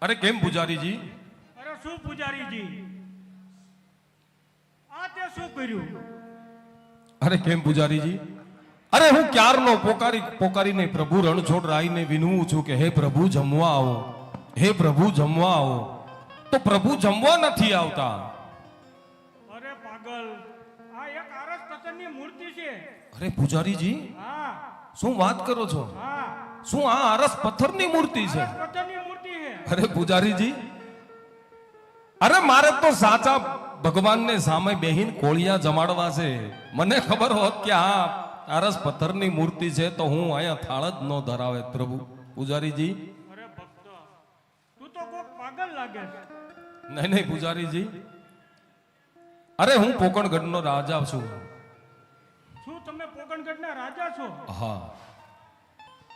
અરે કેમ પૂજારીજી? અરે શું પૂજારીજી, આ તે શું કર્યું? અરે કેમ પૂજારીજી? અરે હું ક્યારનો પોકારીને પ્રભુ રણછોડ રાયને વિનવું છું કે હે પ્રભુ જમવા આવો, હે પ્રભુ જમવા આવો, તો પ્રભુ જમવા નથી આવતા. અરે પાગલ, આ એક આરસ પથ્થરની મૂર્તિ છે. અરે પૂજારીજી, હા શું વાત કરો છો? હા, શું આ આરસ પથ્થરની મૂર્તિ છે? આરસ પથ્થરની મૂર્તિ છે. અરે પૂજારીજી, અરે મારે તો સાચા ભગવાનને સામે બેહીન કોળિયા જમાડવા છે. મને ખબર હોત કે આ આરસ પથ્થરની મૂર્તિ છે તો હું અહીંયા થાળ જ ન ધરાવે પ્રભુ. પૂજારીજી, અરે ભક્ત, તું તો કોક પાગલ લાગે છે. નહીં પૂજારીજી, અરે હું પોકણગઢનો રાજા છું. શું તમે પોકણગઢના રાજા છો? હા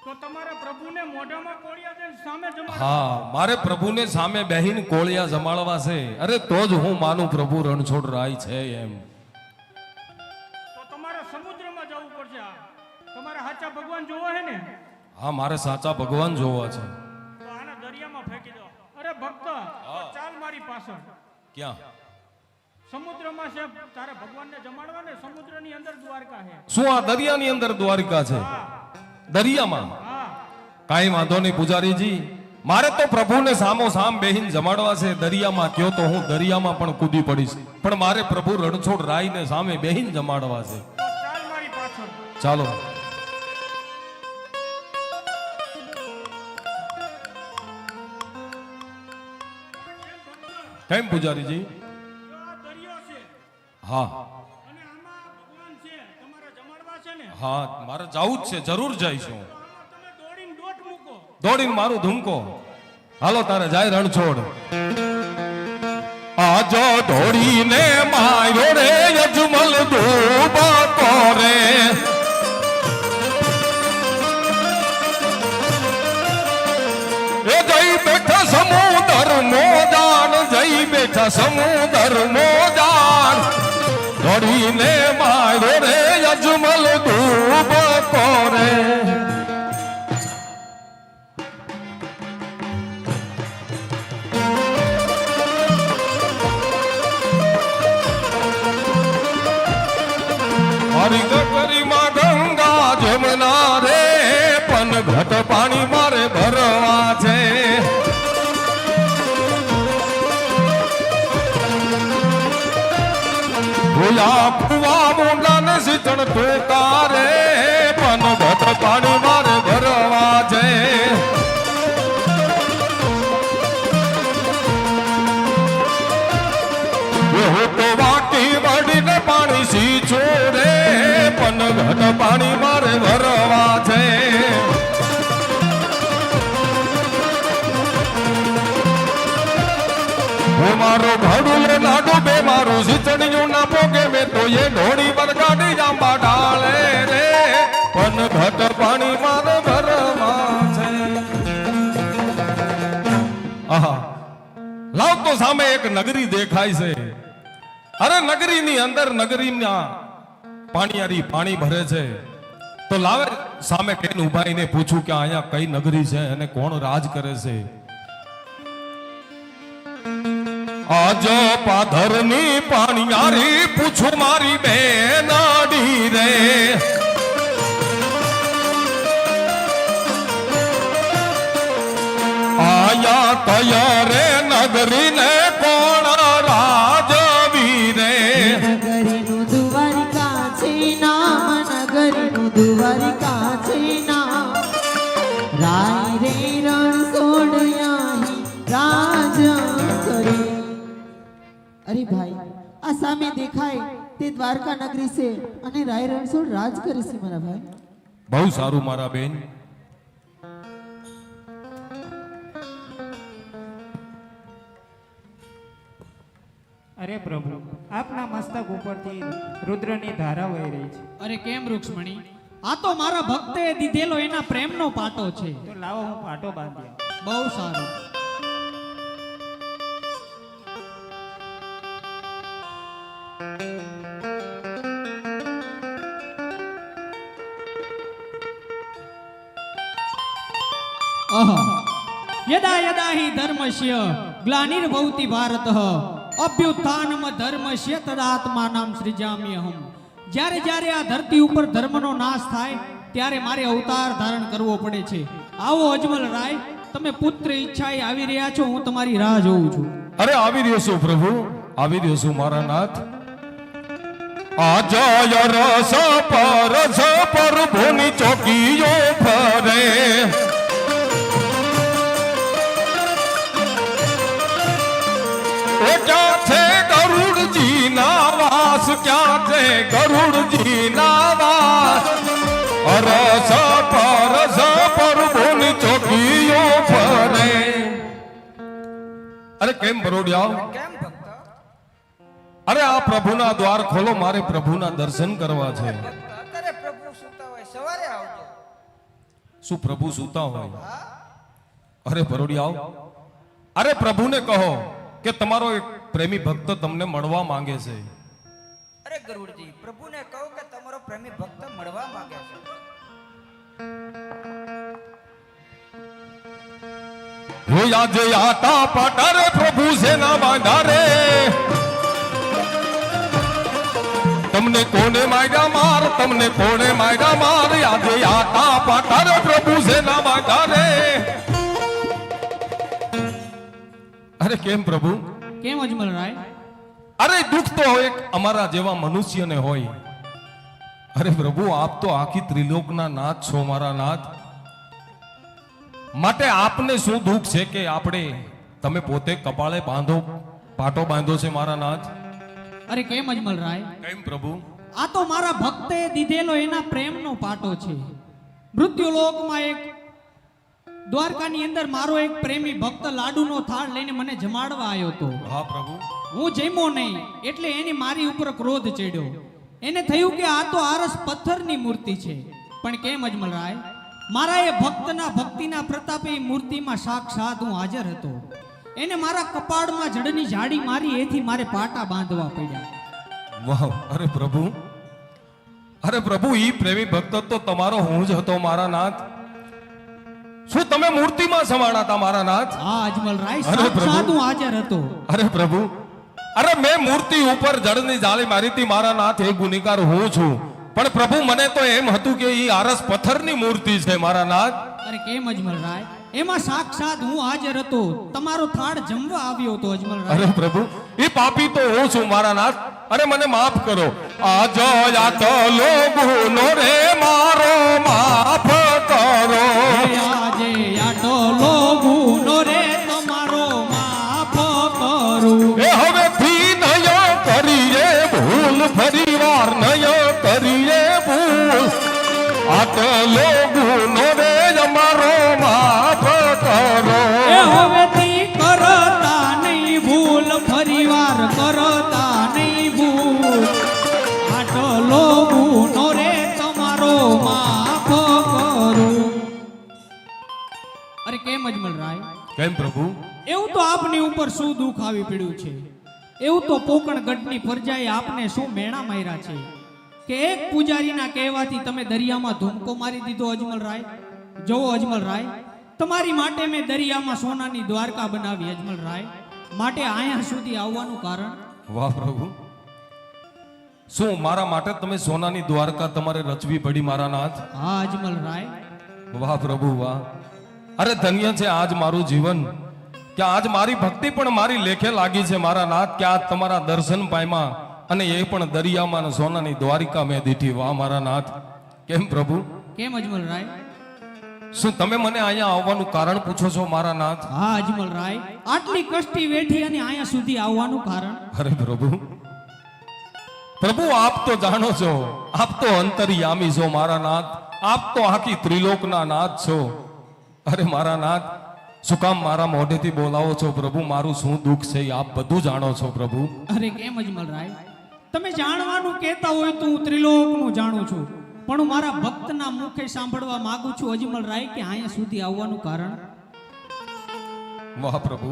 તો તમારા પ્રભુને મોઢામાં કોળિયા દઈને સામે જમાડો. હા, મારે પ્રભુને સામે બેહીન કોળિયા જમાડવા છે. અરે તો જ હું માનું પ્રભુ રણછોડ રાય છે એમ. તો તમારે સમુદ્રમાં જવું પડશે. તમારા સાચા ભગવાન જોવો હે ને? હા, મારે સાચા ભગવાન જોવા છે. તો આને દરિયામાં ફેંકી દો. અરે ભક્ત, ચાલ મારી પાછળ. ક્યાં? સમુદ્રમાં છે, તારે ભગવાનને જમાડવા ને. સમુદ્રની અંદર દ્વારકા છે. શું આ દરિયાની અંદર દ્વારિકા છે? દરિયામાં? હા, કાંઈ વાંધો નહીં પૂજારીજી, મારે તો પ્રભુને સામો સામ બેહીન જમાડવા છે. દરિયામાં કયો તો હું દરિયામાં પણ કૂદી પડીશ, પણ મારે પ્રભુ રણછોડ રાયને સામે બેહીન જમાડવા છે. તો ચાલ મારી પાછળ. ચાલો. કેમ પૂજારીજી? જો આ દરિયો છે હા અને આમાં ભગવાન છે, તમારે જમાડવા છે ને. હા, મારે જવું જ છે, જરૂર જઈશું. તો આમાં તમે દોડીને દોટ મૂકો. દોડીને મારું ધૂમકો. હાલો તારે જાય રણછોડ. આજો દોડીને માર્યો રે અજમલ ધૂબકો રે, એ જઈ બેઠા સમુદર મોજાન, જઈ બેઠા સમુદર મોજાન, દોડીને માર્યો રે અજમલ ધૂબકો રે. મારી ગગરીમાં ગંગા જમના રે, પણ ઘટ પાણી મારે ભરવા છે. ભૂયા ફુવા મુંડા ને સીતણ ટોકા રે, પણ ઘટ પાણી મારે ભરવા છે. હું તો વાટી વળીને પાણી સીંચો રે, પણ ઘટ પાણી મારે ભરવા છે. હું મારો ભડુલે ના ડૂબે, મારું સીચણિયું ના પોગે, મેં તો એ ઢોળી પર ગાડી જાંબા ડાળે રે, પણ ઘટ પાણી મારે ભરવા છે. આહા, લાવ તો સામે એક નગરી દેખાય છે. અરે નગરીની અંદર નગરીના પાણીયારી પાણી ભરે છે. તો લાવે સામે કઈને ઉભાઈને પૂછું કે અહીંયા કઈ નગરી છે અને કોણ રાજ કરે છે. આજ પાધરની પાણીયારી પૂછું મારી બેનાડી રે, આયા કયા રે નગરીને કોણ રાજવી રે. નગરીનું દ્વારિકા છે નામ, નગરીનું દ્વારિકા છે નામ, રાય રે રણછોડ અહીં રાજ કરે. અરે ભાઈ, આ સામે દેખાય તે દ્વારકા નગરી છે અને રાય રણછોડ રાજ કરે છે મારા ભાઈ. બહુ સારું મારા બેન. અરે પ્રભુ, આપના મસ્તક ઉપરથી રુદ્રની ધારા વહી રહી છે. અરે કેમ રૂક્ષ્મણી, આ તો મારા ભક્તે દીધેલો એના પ્રેમનો પાટો છે. તો લાવો હું પાટો બાંધ્યો. બહુ સારો. આહા, યદા યદા હિ ધર્મસ્ય ગ્લાનિર્ભવતિ ભારતઃ અભ્યુત્થાનમ ધર્મસ્ય તદાત્માનામ સૃજામ્યહમ. જ્યારે જ્યારે આ ધરતી ઉપર ધર્મનો નાશ થાય ત્યારે મારે અવતાર ધારણ કરવો પડે છે. આવો અજમલ રાય, તમે પુત્ર ઈચ્છાએ આવી રહ્યા છો, હું તમારી રાહ જોઉં છું. અરે આવી રહ્યો છું પ્રભુ, આવી રહ્યો છું મારા નાથ. અજય રસ પર ભૂની ચોકીઓ ફરે, એ ક્યાં છે ગરુડજી ના વાસ, ક્યાં છે ગરુડજી ના વાસ. રસ પર ભૂની ચોકીઓ ફરે. અરે કેમ બરોડિયા? કેમ ભક્ત? અરે આ પ્રભુના દ્વાર ખોલો, મારે પ્રભુના દર્શન કરવા છે. અત્યારે પ્રભુ સૂતા હોય, સવારે આવજો. શું પ્રભુ સૂતા હોય? અરે બરોડિયા, અરે પ્રભુને કહો કે તમારો એક પ્રેમી ભક્ત તમને મળવા માંગે છે. અરે ગરુડજી, પ્રભુને કહો કે તમારો પ્રેમી ભક્ત મળવા માંગે છે. હું આજે આટા પાટારે પ્રભુ સેના બાંધારે, તમને કોને માર્યા માર, તમને કોને માર્યા માર. આજે આટા પાટારે પ્રભુ સેના બાંધારે. અરે કેમ પ્રભુ? કેમ અજમલ રાય? અરે દુઃખ તો એક અમારા જેવા મનુષ્યને હોય. અરે પ્રભુ, આપ તો આખી ત્રિલોકના નાથ છો મારા નાથ. માટે આપને શું દુઃખ છે કે આપણે તમે પોતે કપાળે બાંધો, પાટો બાંધો છે મારા નાથ? અરે કેમ અજમલ રાય? કેમ પ્રભુ? આ તો મારા ભક્તે દીધેલો એના પ્રેમનો પાટો છે. મૃત્યુલોકમાં એક દ્વારકાની અંદર મારો એક પ્રેમી ભક્ત લાડુનો થાળ લઈને મને જમાડવા આવ્યો હતો. હા પ્રભુ. હું જમ્યો નહીં એટલે એની મારી ઉપર ક્રોધ ચડ્યો. એને થયું કે આ તો આરસ પથ્થરની મૂર્તિ છે. પણ કેમ અજમલ રાય, મારા એ ભક્તના ભક્તિના પ્રતાપે એ મૂર્તિમાં સાક્ષાત હું હાજર હતો. એને મારા કપાળમાં જડની જાડી મારી, એથી મારે પાટા બાંધવા પડ્યા. વાહ! અરે પ્રભુ, અરે પ્રભુ, ઈ પ્રેમી ભક્ત તો તમારો હું જ હતો મારા નાથ. શું તમે મૂર્તિમાં સમાણા હતા મારા નાથ? હા અજમલ રાય, અરે પ્રભુ. સાક્ષાત હું હાજર હતો. અરે પ્રભુ, અરે મેં મૂર્તિ ઉપર જળની જાળી મારી હતી મારા નાથ, એ ગુનેગાર હું છું. પણ પ્રભુ, મને તો એમ હતું કે ઈ આરસ પથ્થરની મૂર્તિ છે મારા નાથ. અરે કેમ અજમલ રાય, એમાં સાક્ષાત હું હાજર હતો. તમારો થાળ જમવા આવ્યો હતો અજમલ રાય. અરે પ્રભુ, એ પાપી તો હું છું મારા નાથ. અરે મને માફ કરો. આજ યાતો લોગુનો રે મારો માફ કરો. આજે આટો લોગુનો રે તમારો માફ કરું. એ હવેથી નય કરીએ ભૂલ, ફરી વાર નય કરીએ ભૂલ. આટો લોગુનો રે અમારો માફ કરો. એ હવેથી કરતા નહીં ભૂલ, ફરીવાર કરતા નહીં ભૂલ. આટો લોગુનો રે તમારો માફ કરું. અરે કેમ અજમલ રાય, કેમ પ્રભુ? એવું તો આપની ઉપર શું દુઃખ આવી પડ્યું છે? એવું તો પોકણ ગઢની પ્રજાએ આપને શું મેણા માર્યા છે કે એક પૂજારીના કહેવાથી તમે દરિયામાં ધૂમકો મારી દીધો અજમલ રાય? જોવો અજમલ રાય, તમારી માટે મેં દરિયામાં સોનાની દ્વારકા બનાવી અજમલ રાય. માટે અહીંયા સુધી આવવાનું કારણ? વાહ પ્રભુ, શું મારા માટે તમે સોનાની દ્વારકા તમારે રચવી પડી મારા નાથ? હા અજમલ રાય. વાહ પ્રભુ વાહ! અરે ધન્ય છે આજ મારું જીવન કે આજ મારી ભક્તિ પણ મારી લેખે લાગી છે મારા નાથ, કે આજ તમારા દર્શન પામ્યા, અને એ પણ દરિયામાં ને સોનાની દ્વારિકા મેં દીઠી. વાહ મારા નાથ! કેમ પ્રભુ? કેમ અજમલ રાય? શું તમે મને અહીંયા આવવાનું કારણ પૂછો છો મારા નાથ? હા અજમલ રાય, આટલી કષ્ટી વેઠી અને અહીંયા સુધી આવવાનું કારણ? અરે પ્રભુ, પ્રભુ આપ તો જાણો છો, આપ તો અંતર્યામી છો મારા નાથ. આપ તો આખી ત્રિલોકના નાથ છો. અરે મારા નાથ, શું કામ મારા મોઢેથી બોલાવો છો પ્રભુ? મારું શું દુઃખ છે એ આપ બધું જાણો છો પ્રભુ. અરે કેમ અજમલ રાય, તમે જાણવાનું કહેતા હોય તો હું ત્રિલોકનું જાણું છું, પણ હું મારા ભક્તના મુખે સાંભળવા માંગુ છું અજમલ રાય કે અહીંયા સુધી આવવાનું કારણ? વાહ પ્રભુ,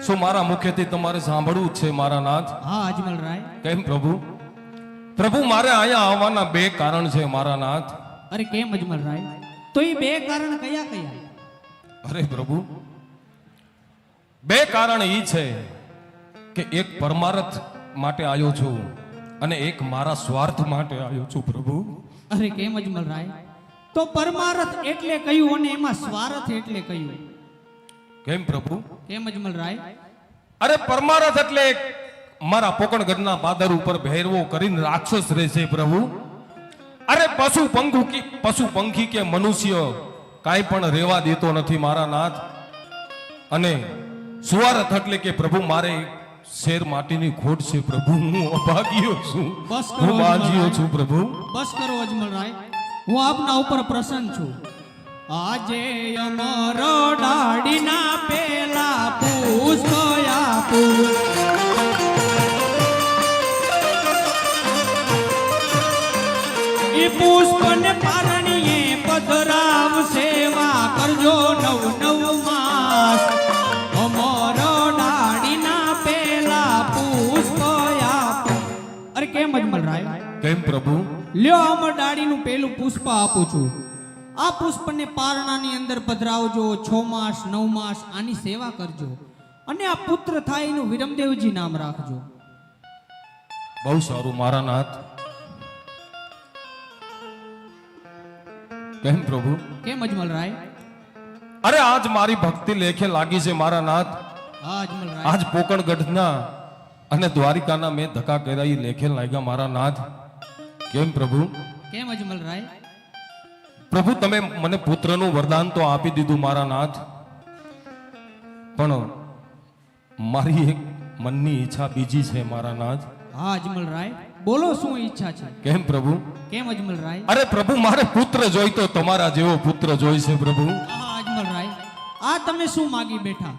શું મારા મુખેથી તમારે સાંભળવું જ છે મારા નાથ? હા અજમલ રાય. કેમ પ્રભુ? પ્રભુ, મારે અહીંયા આવવાના બે કારણ છે મારા નાથ. અરે કેમ અજમલ રાય, તો એ બે કારણ કયા કયા? અરે પ્રભુ, બે કારણ ઈ છે કે એક પરમાર્થ માટે આવ્યો છું અને એક મારા સ્વાર્થ માટે આવ્યો છું પ્રભુ. અરે કેમ અજમલરાય, તો પરમાર્થ એટલે કયું અને એમાં સ્વાર્થ એટલે કયું? કેમ પ્રભુ? કેમ અજમલરાય? અરે પરમાર્થ એટલે એક મારા પોકણગઢના પાદર ઉપર ભેરવો કરીને રાક્ષસ રહે છે પ્રભુ. અરે પશુ પંખી કે મનુષ્ય કાંઈ પણ રેવા દેતો નથી મારા નાથ. અને સ્વાર્થ એટલે કે પ્રભુ મારે શેર માટીની ખોટ છે પ્રભુ. હું અભાગ્યો છું, બસ કરો હું બાંધ્યો અજમલરાય. છું પ્રભુ. બસ કરો અજમલરાય, હું આપના ઉપર પ્રસન્ન છું. આજે અમર ડાડીના પેલા પુષ્પ આપું, એ પુષ્પને પારણીએ પધરાવ સેવા કરજો નવ નવ માસ. અમર ડાડીના પેલા પુષ્પ આપું. અરે કેમ અજમલરાય? કેમ પ્રભુ? લ્યો અમર ડાળીનું પેલું પુષ્પ આપું છું. આ પુષ્પને પારણાની અંદર પધરાવજો, 6 માસ 9 માસ આની સેવા કરજો અને આ પુત્ર થાય એનું વિરમદેવજી નામ રાખજો. બહુ સારું મારા નાથ. કેમ પ્રભુ? કેમ અજમલરાય? અરે આજ મારી ભક્તિ લેખે લાગી છે મારા નાથ. હા અજમલરાય. આજ પોકણગઢના અને દ્વારિકાના મેં ધક્કા કર્યા ઈ લેખે લાગ્યા મારા નાથ. કેમ પ્રભુ? કેમ અજમલરાય? પ્રભુ તમે મને પુત્રનું વરદાન તો આપી દીધું મારા નાથ, પણ મારી એક મનની ઈચ્છા બીજી છે મારા નાથ. હા અજમલરાય, બોલો શું ઈચ્છા છે? કેમ પ્રભુ? કેમ અજમલરાય? અરે પ્રભુ મારે પુત્ર જોઈતો, તમારા જેવો પુત્ર જોઈશે પ્રભુ. હા અજમલરાય, આ તમે શું માગી બેઠા?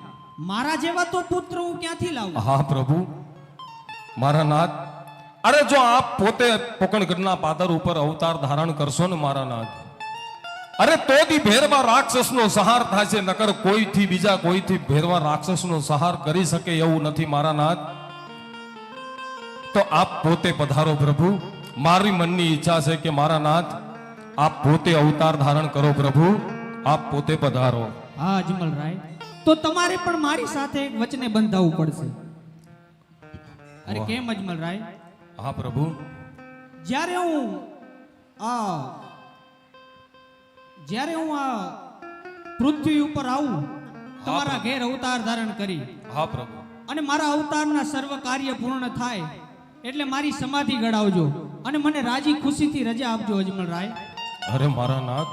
મારા જેવા તો પુત્ર હું ક્યાંથી લાવું? હા પ્રભુ મારા નાથ. અરે જો આપ પોતે પોકણગઢના પાદર ઉપર અવતાર ધારણ કરશો ને મારા નાથ, અરે તો દી ભેરવા રાક્ષસનો સહાર થશે, નકર કોઈથી બીજા કોઈથી ભેરવા રાક્ષસનો સહાર કરી શકે એવું નથી મારા નાથ. તો આપ પોતે પધારો પ્રભુ. મારી મનની ઈચ્છા છે કે મારા નાથ આપ પોતે અવતાર ધારણ કરો પ્રભુ. આપ પોતે પધારો. હા અજમલરાય, તો તમારે પણ મારી સાથે એક વચને બંધાવવું પડશે. અરે વાહ. કેમ અજમલરાય? હા પ્રભુ. જ્યારે હું આ પૃથ્વી ઉપર આવું, તમારા ઘેર અવતાર ધારણ કરી હા પ્રભુ. અને મારા અવતારના સર્વ કાર્ય પૂર્ણ થાય એટલે મારી સમાધિ ગળાવજો અને મને રાજી ખુશીથી રજા આપજો અજમલરાય. અરે મારા નાથ,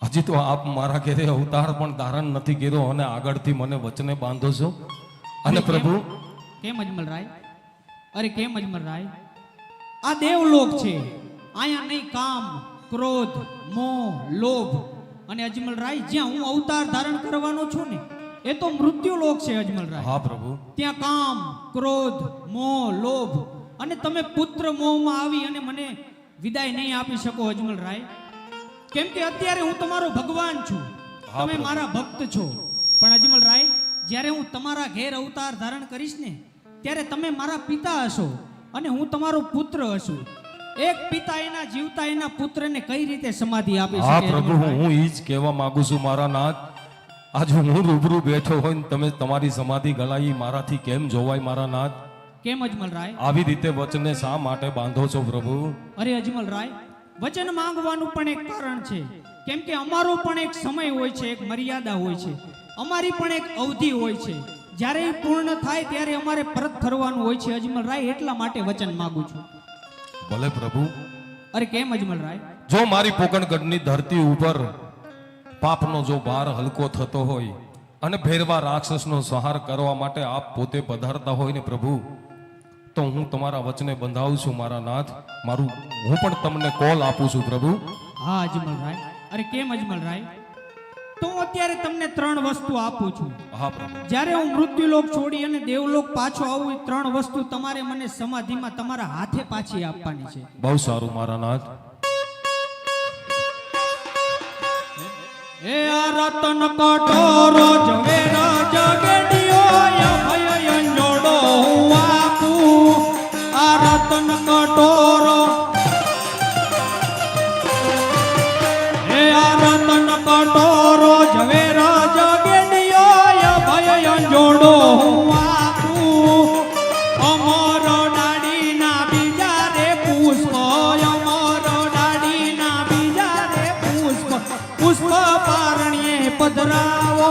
હજી તો આપ મારા ઘેરે અવતાર પણ ધારણ નથી કર્યો અને આગળથી મને વચને બાંધો છો. અને પ્રભુ કેમ અજમલરાય? અરે કેમ અજમલરાય? આ દેવલોક છે, અહીંયા નહીં કામ, ક્રોધ, મોહ, લોભ. અને અજમલરાય જ્યાં હું અવતાર ધારણ કરવાનો છું ને એ તો મૃત્યુ લોક છે અજમલરાય. હા પ્રભુ. ત્યાં કામ, ક્રોધ, મોહ, લોભ અને તમે પુત્ર મોહમાં આવી અને મને વિદાય નહીં આપી શકો અજમલરાય. કેમ કે અત્યારે હું તમારો ભગવાન છું, હા, તમે પ્રભુ. મારા ભક્ત છો. પણ અજમલરાય જ્યારે હું તમારા ઘેર અવતાર ધારણ કરીશ ને ત્યારે તમે મારા પિતા હશો અને હું તમારો પુત્ર હશું. એક પિતા એના જીવતા એના પુત્રને કઈ રીતે સમાધિ આપી હા શકે પ્રભુ, અજમલરાય? હું ઈ જ કહેવા માંગુ છું મારા નાથ. આજ હું રૂબરૂ બેઠો હોય ને તમે તમારી સમાધિ ગળાઈ મારાથી કેમ જોવાય મારા નાથ? કેમ અજમલરાય? આવી રીતે વચને શા માટે બાંધો છો પ્રભુ? અરે અજમલરાય, વચન માંગવાનું પણ એક કારણ છે. કેમ કે અમારો પણ એક સમય હોય છે, એક મર્યાદા હોય છે, અમારી પણ એક અવધિ હોય છે. જ્યારે એ પૂર્ણ થાય ત્યારે અમારે પરત ફરવાનું હોય છે અજમલરાય, એટલા માટે વચન માંગુ છું. ભલે પ્રભુ. અરે કેમ અજમલરાય? જો મારી પોકણગઢની ધરતી ઉપર પાપનો જો ભાર હલકો થતો હોય અને ભેરવા રાક્ષસનો સંહાર કરવા માટે આપ પોતે પધારતા હોય ને પ્રભુ, તો હું તમારા વચને બંધાવું છું મારા નાથ. હું પણ તમને કોલ આપું છું પ્રભુ. હા અજમલરાય. અરે કેમ અજમલરાય? તો હું અત્યારે તમને 3 વસ્તુ આપું છું. હા પ્રભુ. જ્યારે હું મૃત્યુલોક છોડી અને દેવલોક પાછો આવું, એ 3 વસ્તુ તમારે મને સમાધિમાં તમારા હાથે પાછી આપવાની છે. બહુ સારું મારા નાથ. એ આ રતન કટોરો ઝવેર જગડિયો અભય અંજોડો હું આપું. આ રતન કટોરો, એ આ રતન કટોરો ઝવેર પારણીએ પધરાવો,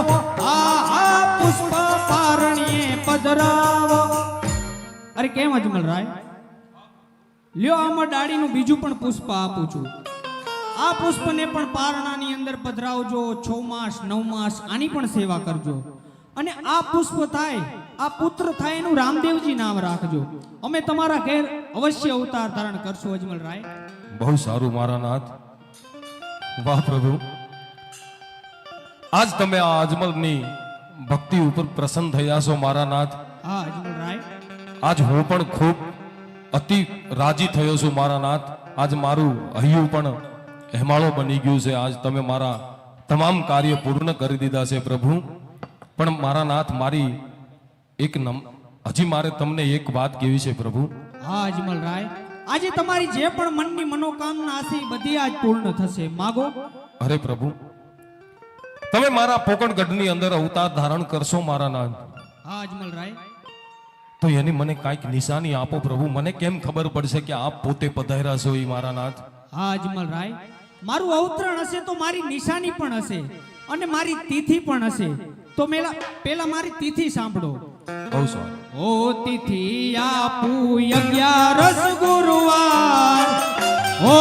આ પુષ્પ પારણીએ પધરાવો. અરે કેમ અજમલરાય? લ્યો આમાં ડાળીનું બીજું પણ પુષ્પ આપું છું. આ પુષ્પને પણ પારણાની અંદર પધરાવજો. 6 માસ 9 માસ આની પણ સેવા કરજો. અને આ પુષ્પ થાય, આ પુત્ર થાય એનું રામદેવજી નામ રાખજો. અમે તમારા ઘેર અવશ્ય અવતાર ધારણ કરશું અજમલરાય. બહુ સારું મારા નાથ. વાહ પ્રભુ, આજ તમે આ અજમલની ભક્તિ ઉપર પ્રસન્ન થયા છો મારા નાથ. હા અજમલરાય, આજ હું પણ ખૂબ અતિ રાજી થયો છું મારા નાથ. આજ મારું હૈયું પણ હેમાળો બની ગયું છે. આજ તમે મારા તમામ કાર્ય પૂર્ણ કરી દીધા છે પ્રભુ. પણ મારા નાથ, મારી હજી મારે તમને એક વાત કહેવી છે પ્રભુ. હા અજમલરાય, આજે તમારી જે પણ મનની મનોકામના હશે એ બધી આજ પૂર્ણ થશે. માગો. અરે પ્રભુ, તમે મારા પોકણગઢની અંદર અવતાર ધારણ કરશો મારા નાથ, હા અજમલરાય, તો એની મને કાંઈક નિશાની આપો પ્રભુ. મને કેમ ખબર પડશે કે આપ પોતે પધાર્યા છો એ મારા નાથ? હા અજમલરાય, મારું અવતરણ હશે તો મારી નિશાની પણ હશે અને મારી તિથિ પણ હશે. તો પેલા મારી તિથિ સાંભળો. બહુ સારું. ઓ તિથિ આપું 11 ગુરુવાર, ઓ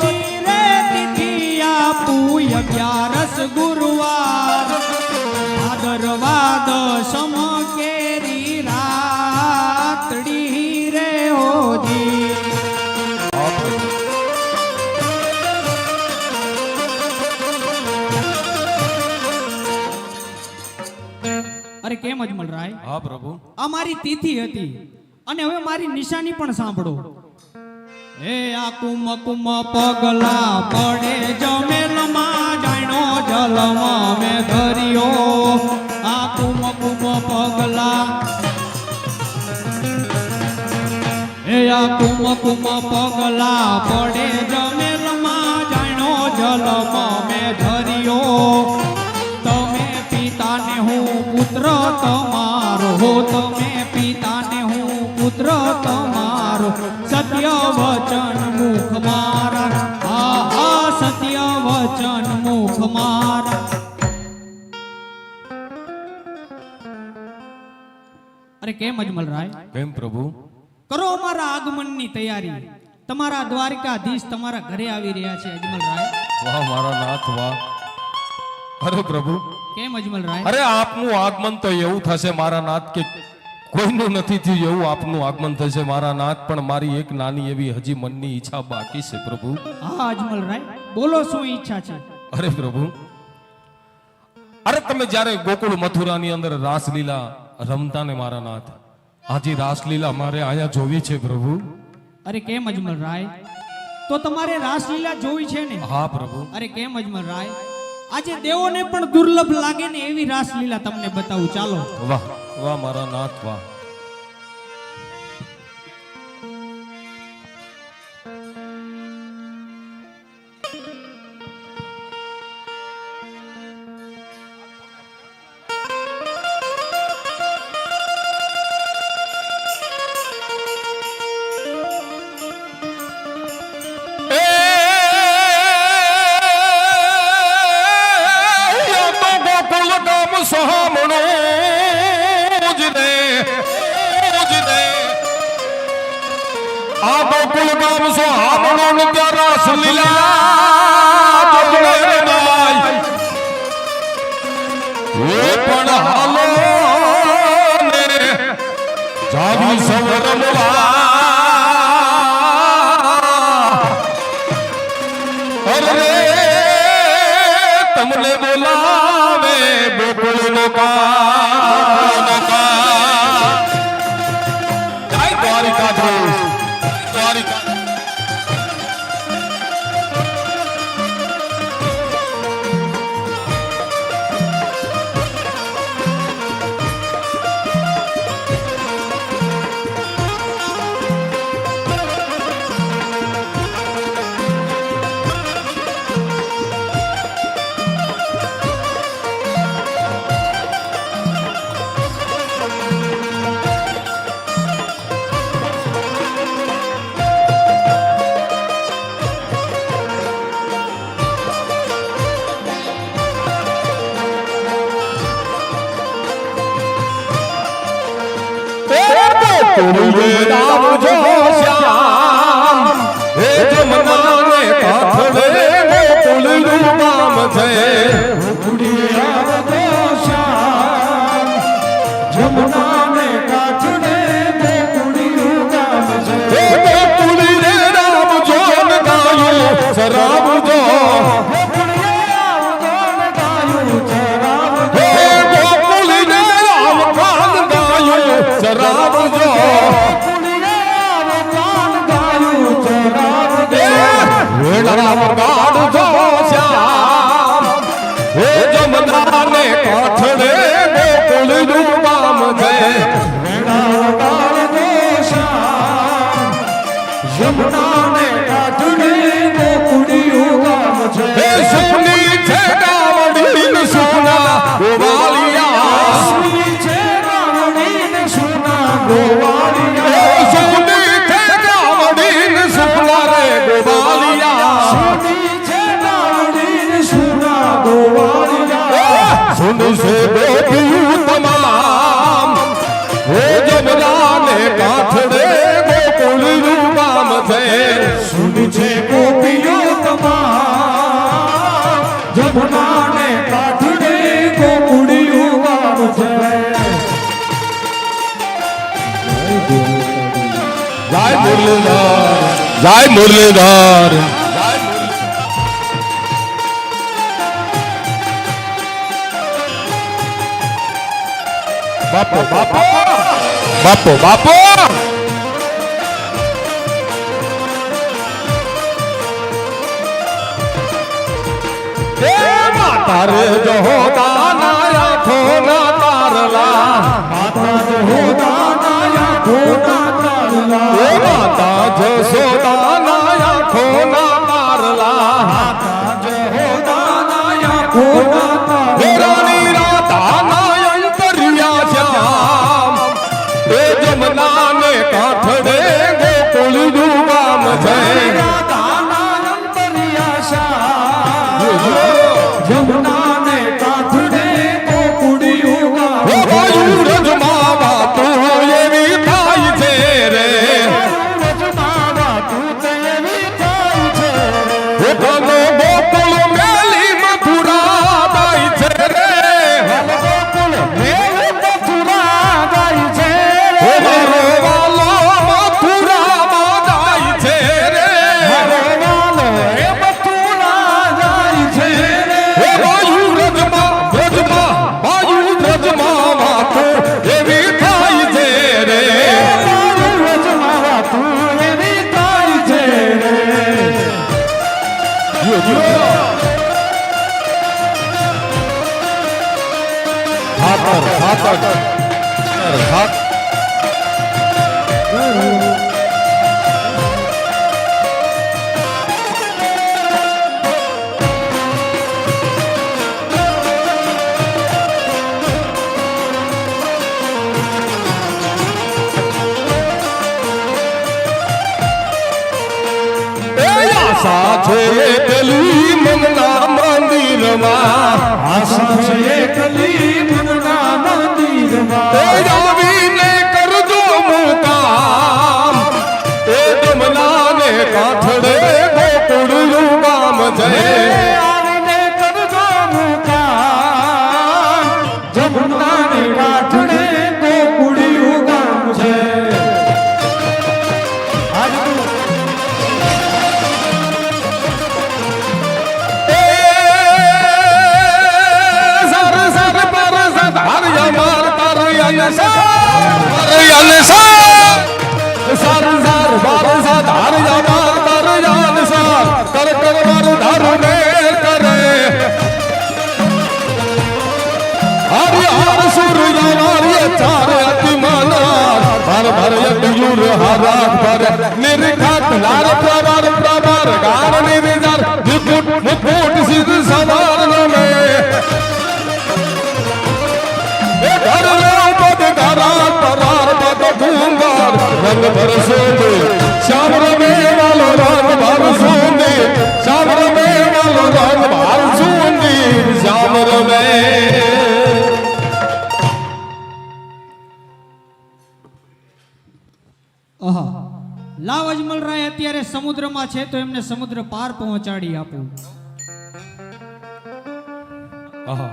જી રે તિથિ આપું 11 ગુરુવાર, ભાદરવા દસમ કેરી રાતડી રે હોજી. હા પ્રભુ. અરે કેમ અજમલરાય? હા પ્રભુ. આ મારી તિથિ હતી અને હવે મારી નિશાની પણ સાંભળો. એ આ કુમ કુમ પગલા પડે જમેલમાં, જાણો જલમાં મેં ધર્યો. આ કુમ કુમ પગલા, એ આ કુમ કુમ પગલા પડે જમેલમાં, જાણો જલમાં મેં ધર્યો. તમે પિતાને હું પુત્ર તમારો, હો તમે પિતાને હું પુત્ર તમારો, સત્ય વચન મુખ મારા, આ સત્ય વચન મુખ મારા. અરે કેમ અજમલરાય? કેમ પ્રભુ? કરો અમારા આગમનની તૈયારી. તમારા દ્વારકાધીશ તમારા ઘરે આવી રહ્યા છે અજમલરાય. વાહ મારા નાથ, વાહ. અરે પ્રભુ, કેમ અજમલરાય? અરે આપનું આગમન તો એવું થશે મારા નાથ કે કોઈનું નથી થયું એવું આપનું આગમન થશે મારા નાથ. પણ મારી એક નાની એવી હજી મનની ઈચ્છા બાકી છે પ્રભુ. હા અજમલરાય, બોલો શું ઈચ્છા છે? અરે પ્રભુ, અરે તમે જ્યારે ગોકુળ મથુરાની અંદર રાસલીલા રમતા ને મારા નાથ, આજે રાસલીલા મારે અહીંયા જોવી છે પ્રભુ. અરે કેમ અજમલરાય? તો તમારે રાસલીલા જોવી છે ને? હા પ્રભુ. અરે કેમ અજમલરાય? આજે દેવોને પણ દુર્લભ લાગે ને એવી રાસલીલા તમને બતાવું. ચાલો. વાહ વાહ મારા નાથ, વાહ. આ ગોકુળ ગામ સો હામણો ને ત્યાં રાસલીલા જોને રે ભાઈ. એ પણ હાલો ને જાવી સવરમવા. અરે તમને બોલાવે ગોકુળ નો કા. જય દ્વારિકાધીશ, દ્વારિકા. ગોકુળે આવજો શ્યામ હે જમનાને કાંઠે ગોકુળનું ગામ છે ગોકુળે આવજો શ્યામ જમનાને કાંઠે ગોકુળનું ગામ છે હે ગોકુળે આવજો ને ગાયો ચરાવજો ગોકુળે આવજો ને ગાયું ચરાવજો હે ગોકુળે આવજો ને ગાયો ચરાવજો ગોકુળે આવજો ને ગાયું ચરાવજો વેળાવ કાઢજો શ્યામ હે જમનાને કાંઠે ગોકુળનું ગામ છે જમનાને કાંઠે ગોકુળિયું ગામ છે હે સુની છે ગાવડી ને સુના ગોવાલિયા સુની છે રાવણી ને સુના ગોવાળિયા હે સુની છે ગાવડી ને સુના રે ગોવાલિયા સુની છે રાવણી ને સુના ગોવાળિયા સુન સે ગોપિયું તમામ હે જમનાને કાંઠે ગોકુળનું ગામ છે સુની છે ગોપીઓ તમામ જમનાને કાંઠે ગોકુળિયું ગામ છે જય મુરલીધર જય મુરલીધર બાપો બાપો બાપો બાપો હે માતા રે જો દાના આંખો ના તારલા માતા જહોદાના ખોટા તારલા હે માતા જસોદાના આંખો ના તારલા માતા જહોદાના ખોટા તારલા હે રાણી રાધાના અંતર્યા શ્યામ હે જમનાને કાંઠે ગોકુળનું ગામ છે રાધાના અંતર્યા શ્યામ જમનાને કાંઠે ગોકુળિયું ગામ હે વાયુ રજમાવા તું એવી થાય છે રે રજમાવા તું તેવી થાય છે હે ગનો ગોકુળ મેલી મથુરા થાય છે રે ગોકુળ મેલ મથુરા ગાય છે હે મારો વાલો મથુરામાં જાય છે રે મારો વાલો એ મથુરા જાય છે હે વાયુ રજમાવા તું એવી થાય છે રે રજમાવા તું એવી થાય છે ખાતર ખાતર ખાતર આશા છે પેલી મનના મંદિરમાં આશા છે એકલી મનના મંદિરમાં આવીને કરજો મુકામ એ જમનાને કાંઠે ગોકુળનું ગામ છે આવીને કરજો મુકામ જમનાને કાંઠે ગોકુળિયું ગામ છે સર સર પર સધાર યમાર તર યન સર સર સર પર સધાર યમાર તર યન સર કર કર વર ધર મેર કરે હરિ હર સુર યમાર ચાર અતિ માનાર ભર ભર યયુર હરાક પર નિર્ઘાત લાર પ્રવાર પ્રવાર ગાર નિર્જર મુકુટ મુકુટ સિદ્ધ સવાર નમે એ ઘર લે પદ ધરા પરાર પદ ભૂંગાર રંગ ભરસો દે શ્યામ રમે વાલો રંગ ભરસો દે શ્યામ રમે વાલો રંગ ભરસો દે શ્યામ રમે અજમલરાય અત્યારે સમુદ્રમાં છે તો એમને સમુદ્ર પાર પહોંચાડી આપું. આહા.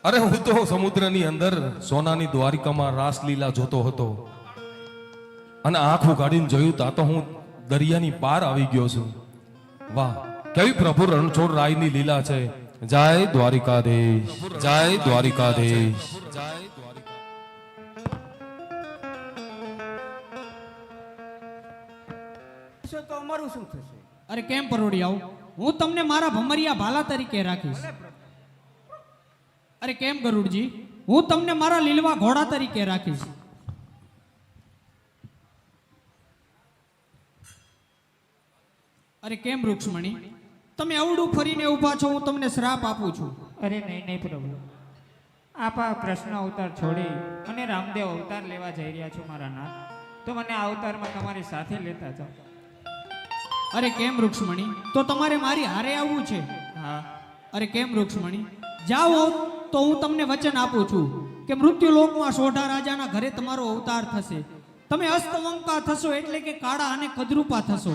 અરે હું તો સમુદ્રની અંદર સોનાની દ્વારિકામાં રાસલીલા જોતો હતો અને આંખો કાઢીને જોયું તા તો હું દરિયાની પાર આવી ગયો છું. વાહ, કેવી પ્રભુ રણછોડ રાયની લીલા છે. જય દ્વારિકાધીશ, જય દ્વારિકાધીશ, જય દ્વારિકા. તો અમારું શું થશે? અરે કેમ પરોડી આવું? હું તમને મારા ભમરિયા ભાલા તરીકે રાખીશ. અરે કેમ ગરુડજી, હું તમને મારા લીલવા ઘોડા તરીકે રાખીશ. અરે કેમ વૃક્ષમણી, તમે અવડું ફરીને ઊભા છો, હું તમને શ્રાપ આપું છું. અરે નહીં નહીં પ્રભુ, આપ આ કૃષ્ણ અવતાર છોડી અને રામદેવ અવતાર લેવા જઈ રહ્યા છો મારા નાથ, તો મને આ અવતારમાં તમારી સાથે લેતા જાઓ. અરે કેમ વૃક્ષમણી, તો તમારે મારી હારે આવવું છે? હા. અરે કેમ વૃક્ષમણી, જાઓ તો હું તમને વચન આપું છું કે મૃત્યુલોકમાં સોઢા રાજાના ઘરે તમારો અવતાર થશે. તમે અસ્તવંકા થશો એટલે કે કાળા અને કદરૂપા થશો.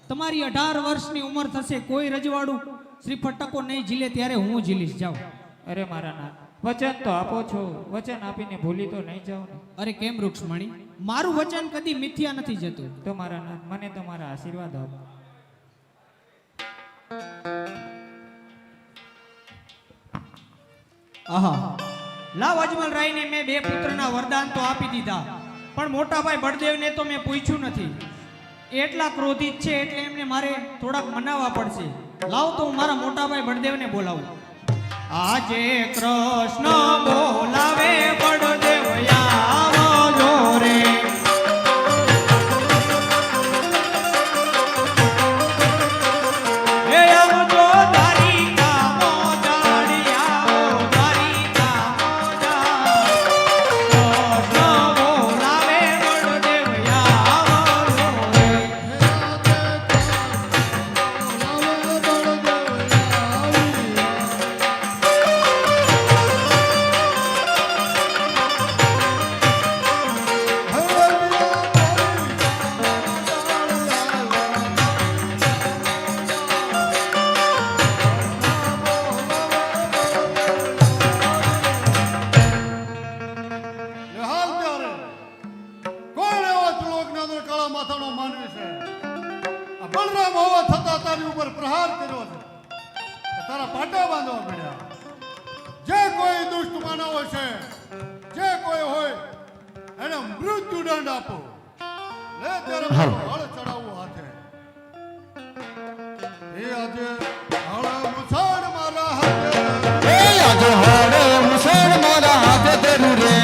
તમારી 18 વર્ષની ઉંમર થશે, કોઈ રજવાડું શ્રીફળ ટકો નહીં ઝીલે ત્યારે હું ઝીલીશ. જાઓ. અરે મારા નાથ, વચન તો આપો છો, વચન આપીને ભૂલી તો નહીં જાઓ ને. અરે કેમ વૃક્ષમણી, મારું વચન કદી મિથ્યા નથી જતું. તો મારા નાથ, મને તમારા આશીર્વાદ આપો. આહા, લાવ અજમલરાયને મેં 2 પુત્રના વરદાન તો આપી દીધા, પણ મોટાભાઈ બળદેવને તો મેં પૂછ્યું નથી. એટલા ક્રોધિત છે એટલે એમને મારે થોડાક મનાવવા પડશે. લાવ તો હું મારા મોટાભાઈ બળદેવને બોલાવું. આજે કૃષ્ણ બોલાવે બળદેવ આવજો રે. એ આવજો દ્વારિકા મોજાડી, આવો દ્વારિકા મોજાડી. કૃષ્ણ બોલાવે બળદેવ આવજો રે. હાલ ત્યારે કોણ એવા ત્રિલોકના અંદર કાળા માથાનો માનવી છે? આ બલરામ હોવા છતાં તારી ઉપર પ્રહાર કર્યો છે, તારા પાટા બાંધવા પડ્યા. જે કોઈ દુષ્ટ માનવ છે, જે કોઈ હોય એને મૃત્યુ દંડ આપો. લે ત્યારે મારું હળ ચડાવવું હાથે. એ આજે હળ મુસાડ મારા હાથે, એ આજે હાડે મુસળ મારા હાથે ધરું રે.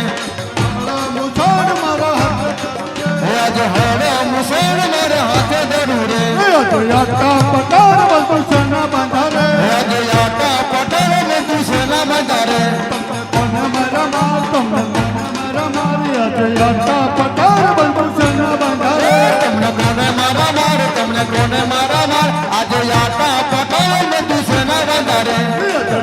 હળ મુસાડ મારા હાથે, એ આજે હાડે મુસળ મારા હાથે ધરું રે. એ આજે યાત્રા પટાર વસુસના બાંધારે, એ આજે આટા પટેલ ને દુસરા બંધારે. કોને મારા માર, તમને મારા મારી. આજે યાત્રા પટાર વસુસના બાંધારે, તમને કોને મારા માર, તમને કોને મારા માર. આજે આટા પટેલ ને દુસરા બંધારે.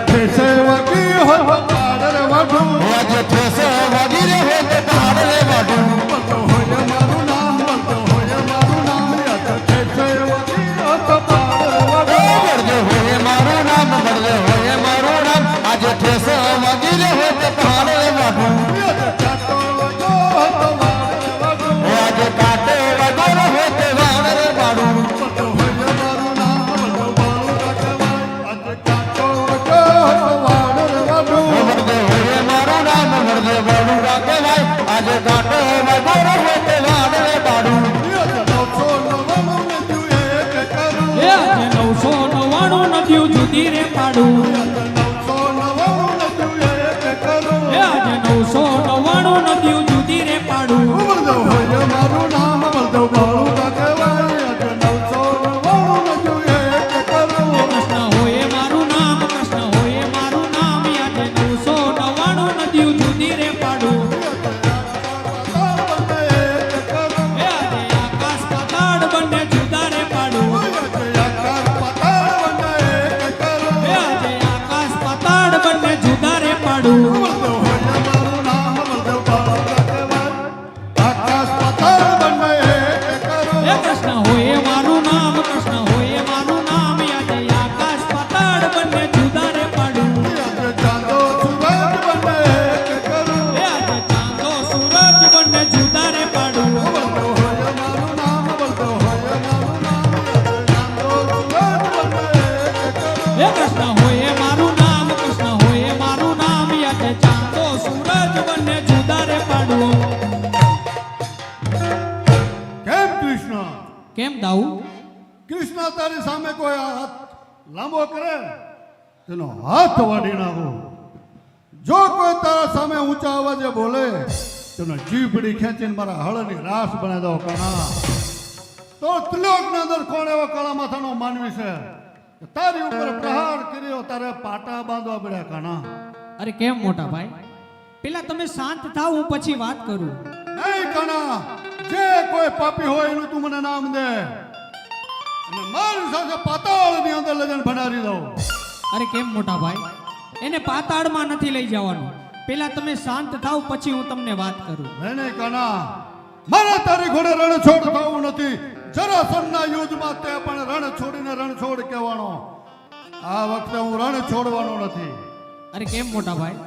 ઠેસે વગી હોત પાડર વાઢું, આજે ઠેસે વગીરે હે તે તારે વાઢું. બોલતો હોય મારું નામ, બોલતો હોય મારું નામ. આજે ઠેસે વગી હોત પાડર વાઢું, બળદે હોય મારું નામ, બળદે હોય મારું નામ. આજે ઠેસે વગીરે હે તે તારે વાઢું. આજે ચાતો વગો હોત પાડર વાઢું, આજે કાટે વગોરો હે તે વાડરે વાઢું. બોલતો હોય મારું નામ, બોલતો બાળું કાકવાય. આજે ચાતો વગો હોત પાડર વાઢું, બળદે હોય મારું નામ, બળદે વાળું રાખે ભાઈ. આજે કાટે વગોરો હે તે વાડરે વાઢું. આજે 999 ને તું એક કરું, એ આજે 999 નદીઓ જુદી રે પાડું. આજે 999 ને દાઉ? કૃષ્ણ તારી સામે કોઈ હાથ લાંબો કરે તેનો હાથ વાડી નાખો. જો કોઈ તારા સામે ઊંચા અવાજે બોલે તેનો જીભડી ખેંચીને મારા હળની રાસ બનાવી દો કણા. તો ત્રિલોકની અંદર કોણ એવો કાળા માથાનો માનવી છે કે તારી ઉપર પ્રહાર કર્યો તારે પાટા બાંધવા પડ્યા કણા? અરે કેમ મોટા ભાઈ, પેલા તમે શાંત થાવ, હું પછી વાત કરું. નહીં કણા, જે કોઈ પાપી હોય એનું તું મને નામ દે અને મારી સાથે પાતાળની અંદર લગન ભણાવી દઉં. અરે કેમ મોટા ભાઈ, એને પાતાળમાં નથી લઈ જવાનું. પેલા તમે શાંત થાવ, પછી હું તમને વાત કરું. નહીં કણા, મારે તારી ઘોડે રણછોડ થવું નથી. જરાસંધના યુદ્ધમાં તે પણ રણ છોડીને રણછોડ કહેવાનો. આ વખતે હું રણ છોડવાનો નથી. અરે કેમ મોટા ભાઈ,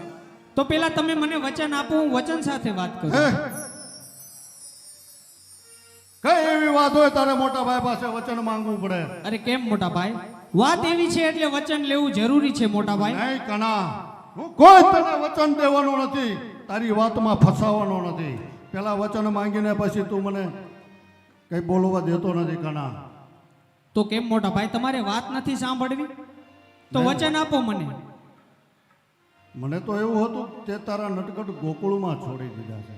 તો પેલા તમે મને વચન આપો, હું વચન સાથે વાત કરું. હે? કઈ એવી વાત હોય તારે મોટા ભાઈ પાસે વચન માંગવું પડે? અરે કેમ મોટા ભાઈ, વાત એવી છે એટલે વચન લેવું જરૂરી છે મોટા ભાઈ. નહીં કણા, હું કોઈ તને વચન દેવાનો નથી, તારી વાતમાં ફસાવાનો નથી. પેલા વચન માંગીને પછી તું મને કઈ બોલવા દેતો નથી કણા. તો કેમ મોટા ભાઈ, તમારે વાત નથી સાંભળવી? તો વચન આપો મને. મને તો એવું હતું તે તારા નટકટ ગોકુળમાં છોડી દીધા છે,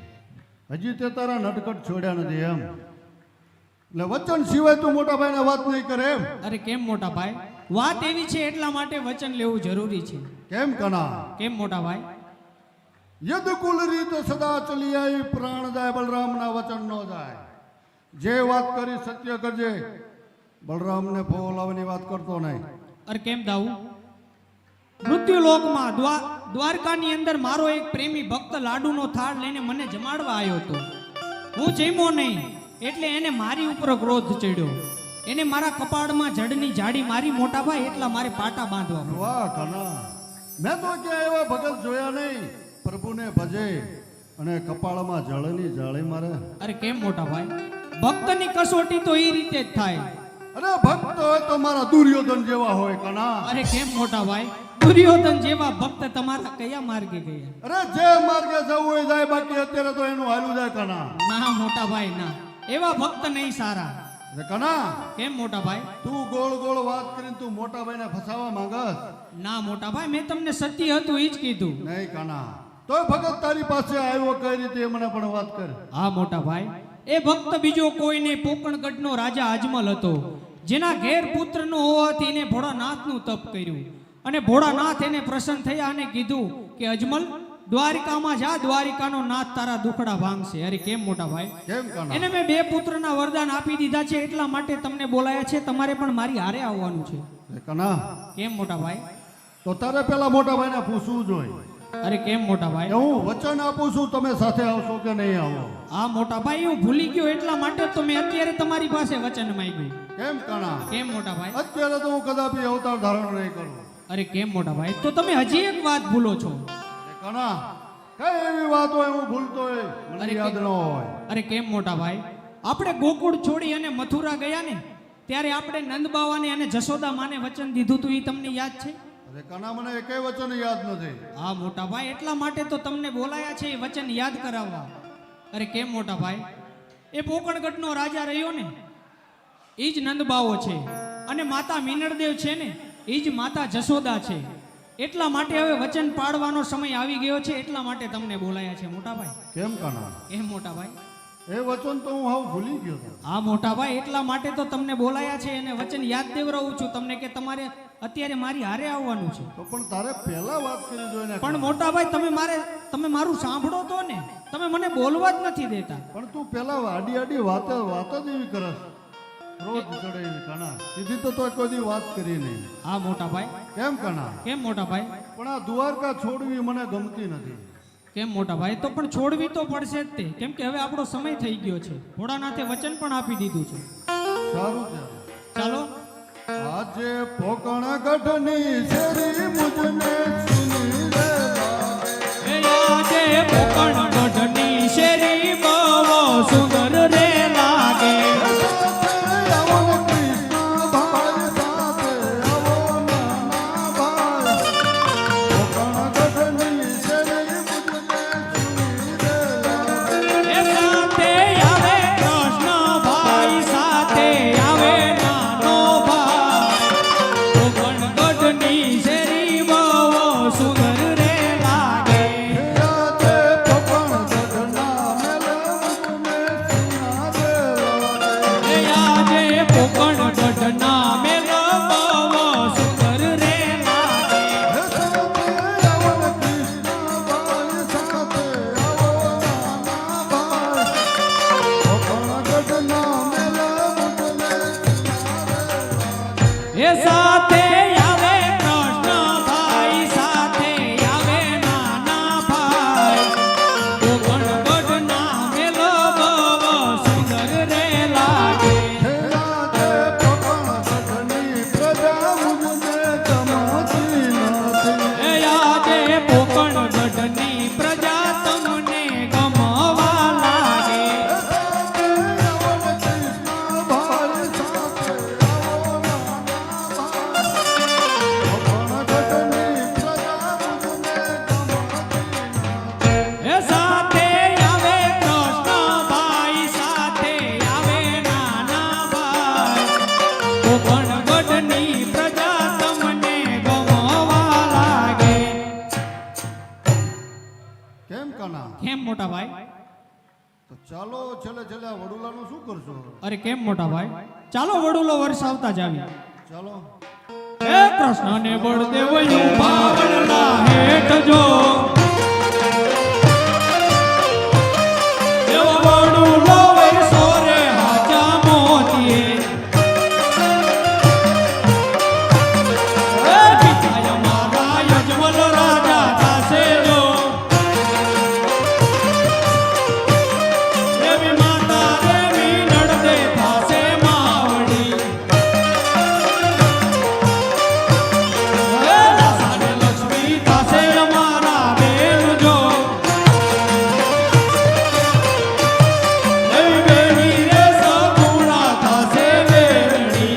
હજી તે તારા નટકટ છોડ્યા નથી એમ. એટલે વચન સિવાય તું મોટા ભાઈને વાત નહીં કરે એમ? અરે કેમ મોટા ભાઈ, વાત એવી છે એટલા માટે વચન લેવું જરૂરી છે. કેમ કણા? કેમ મોટા ભાઈ? યદુકુલ રીત સદા ચલી આવી, પ્રાણ જાય બલરામના વચન નો જાય. જે વાત કરી સત્ય કરજે, બલરામને ફોલાવવાની વાત કરતો નહીં. અરે કેમ દાઉ? મૃત્યુલોકમાં દ્વારકાની અંદર મારો એક પ્રેમી ભક્ત લાડુનો થાળ લઈને મને જમાડવા આવ્યો હતો. હું જમ્યો નહીં એટલે એને મારી ઉપર ક્રોધ ચડ્યો. એને મારા કપાળમાં જડની જાડી મારી મોટા ભાઈ, એટલા મારે પાટા બાંધવા પડ્યા. વાહ કના, મેં તો ક્યાં એવા ભગત જોયા નહીં પ્રભુને ભજે અને કપાળમાં જળની જાળી મારે. અરે કેમ મોટા ભાઈ, ભક્તની કસોટી તો એ રીતે જ થાય. અરે ભક્ત હોય તો મારા દુર્યોધન જેવા હોય કના. અરે કેમ મોટા ભાઈ, દુર્યોધન જેવા ભક્ત તમારા કયા માર્ગે ગયા? અરે જે માર્ગે જવું હોય જાય, બાકી અત્યારે તો એનું હાલું જાય કના. ના મોટા ભાઈ ના, એવા ભક્ત નહીં સારા. અરે કના, કેમ મોટા ભાઈ? તું ગોળ ગોળ વાત કરીને તું મોટા ભાઈને ફસાવા માંગસ? ના મોટા ભાઈ, મેં તમને સત્ય હતું એ જ કીધું. નહીં કના, તોય ભગત તારી પાસે આવ્યો કઈ રીતે એ મને પણ વાત કર. હા મોટા ભાઈ, એ ભક્ત બીજો કોઈ નહીં, પોકણગઢનો રાજા અજમલ હતો, જેના ઘેર પુત્રનો હોવાથી એને ભોળાનાથનું તપ કર્યું. અને ભોળાનાથ એને પ્રસન્ન થયા અને કીધું કે અજમલ, દ્વારિકામાં જા, દ્વારિકાનો નાથ તારા દુખડા ભાંગશે. અરે કેમ મોટા ભાઈ, કેમ કના? એને મેં 2 પુત્રના વરદાન આપી દીધા છે, એટલા માટે તમને બોલાયા છે. તમારે પણ મારી હારે આવવાનું છે. એ કના, કેમ મોટા ભાઈ? તો તારે પેલા મોટા ભાઈને પૂછવું જોઈએ. અરે કેમ મોટા ભાઈ? કે હું વચન આપું છું, તમે સાથે આવશો કે નહીં આવો? આ મોટા ભાઈ, હું ભૂલી ગયો એટલા માટે તો મેં અત્યારે તમારી પાસે વચન માંગ્યું. કેમ કણા? કેમ મોટા ભાઈ? અત્યારે તો હું કદાપી અવતાર ધારણ નહીં કરું. અરે કેમ મોટા ભાઈ, તો તમે હજી એક વાત ભૂલો છો. એ કણા, કઈ એવી વાત હોય હું ભૂલતો હોય મને અરે યાદ કે- ન હોય? અરે કેમ મોટા ભાઈ, આપણે ગોકુળ છોડી અને મથુરા ગયા ને, ત્યારે આપણે નંદ બાવાને અને જશોદા માને વચન દીધું હતું, એ તમને યાદ છે? અરે કના, મને એકેય વચન યાદ નથી. હા મોટા ભાઈ, એટલા માટે તો તમને બોલાયા છે એ વચન યાદ કરાવવા. અરે કેમ મોટા ભાઈ, એ પોકણગઢનો રાજા રહ્યો ને, એ જ નંદબાવો છે, અને માતા મીનળદેવ છે ને, એ જ માતા જશોદા છે. એટલા માટે હવે વચન પાડવાનો સમય આવી ગયો છે, એટલા માટે તમને બોલાયા છે મોટા ભાઈ. કેમ કના? એમ મોટા ભાઈ? એ વચન તો હું હાવ ભૂલી ગયો હતો. હા મોટા ભાઈ, એટલા માટે તો તમને બોલાયા છે અને વચન યાદ દેવરાવું છું તમને કે તમારે અત્યારે મારી હારે આવવાનું છે. તો પણ તારે પહેલા વાત કરી જોઈએ ને. પણ મોટા ભાઈ, તમે મારું સાંભળો તો ને, તમે મને બોલવા જ નથી દેતા. પણ તું પેલા આડી આડી વાત જ એવી કરસ, રોજ ચડે એવી કણા. સીધી તો તોય કોઈ દી વાત કરી નહીં. હા મોટા ભાઈ. કેમ કણા? કેમ મોટા ભાઈ? પણ આ દ્વારકા છોડવી મને ગમતી નથી. કેમ મોટા ભાઈ? તો પણ છોડવી તો પડશે જ તે, કેમ કે હવે આપણો સમય થઈ ગયો છે. ભોળાનાથે વચન પણ આપી દીધું છે. સારું છે. ચાલો. આજે પોકણ ગઢની શેરી મુજને સુની રે લાગે. એ આજે પોકણગઢની શેરી બહુ સુંદર રે લાગે. આવો કૃષ્ણ ભાઈ સાથે, આવો નાના ભાઈ. પોકણ ગઢની શેરી મુજને સુની રે લાગે. એ સાથે આવે કૃષ્ણ ભાઈ સાથે આવે. કાના કેમ મોટા ભાઈ? તો ચાલો છેલ્લે છેલ્લે આ વડુલાનું શું કરશો? અરે કેમ મોટા ભાઈ? ચાલો વડુલો વરસાવતા જ આવી. ચાલો હે કૃષ્ણને બળદેવયું ભાવનલા હેઠ જો એવો વડુલો વરસો રે હાચા મોતીએ. હે પિતાય મારા યજમલ રાજા દાસે જો દેવી માતા દેવી નડદે થાસે માવડી. લક્ષ્મી થાસે અમારા બેન જો દેવી બેની રે સગુણા થાસે બેની.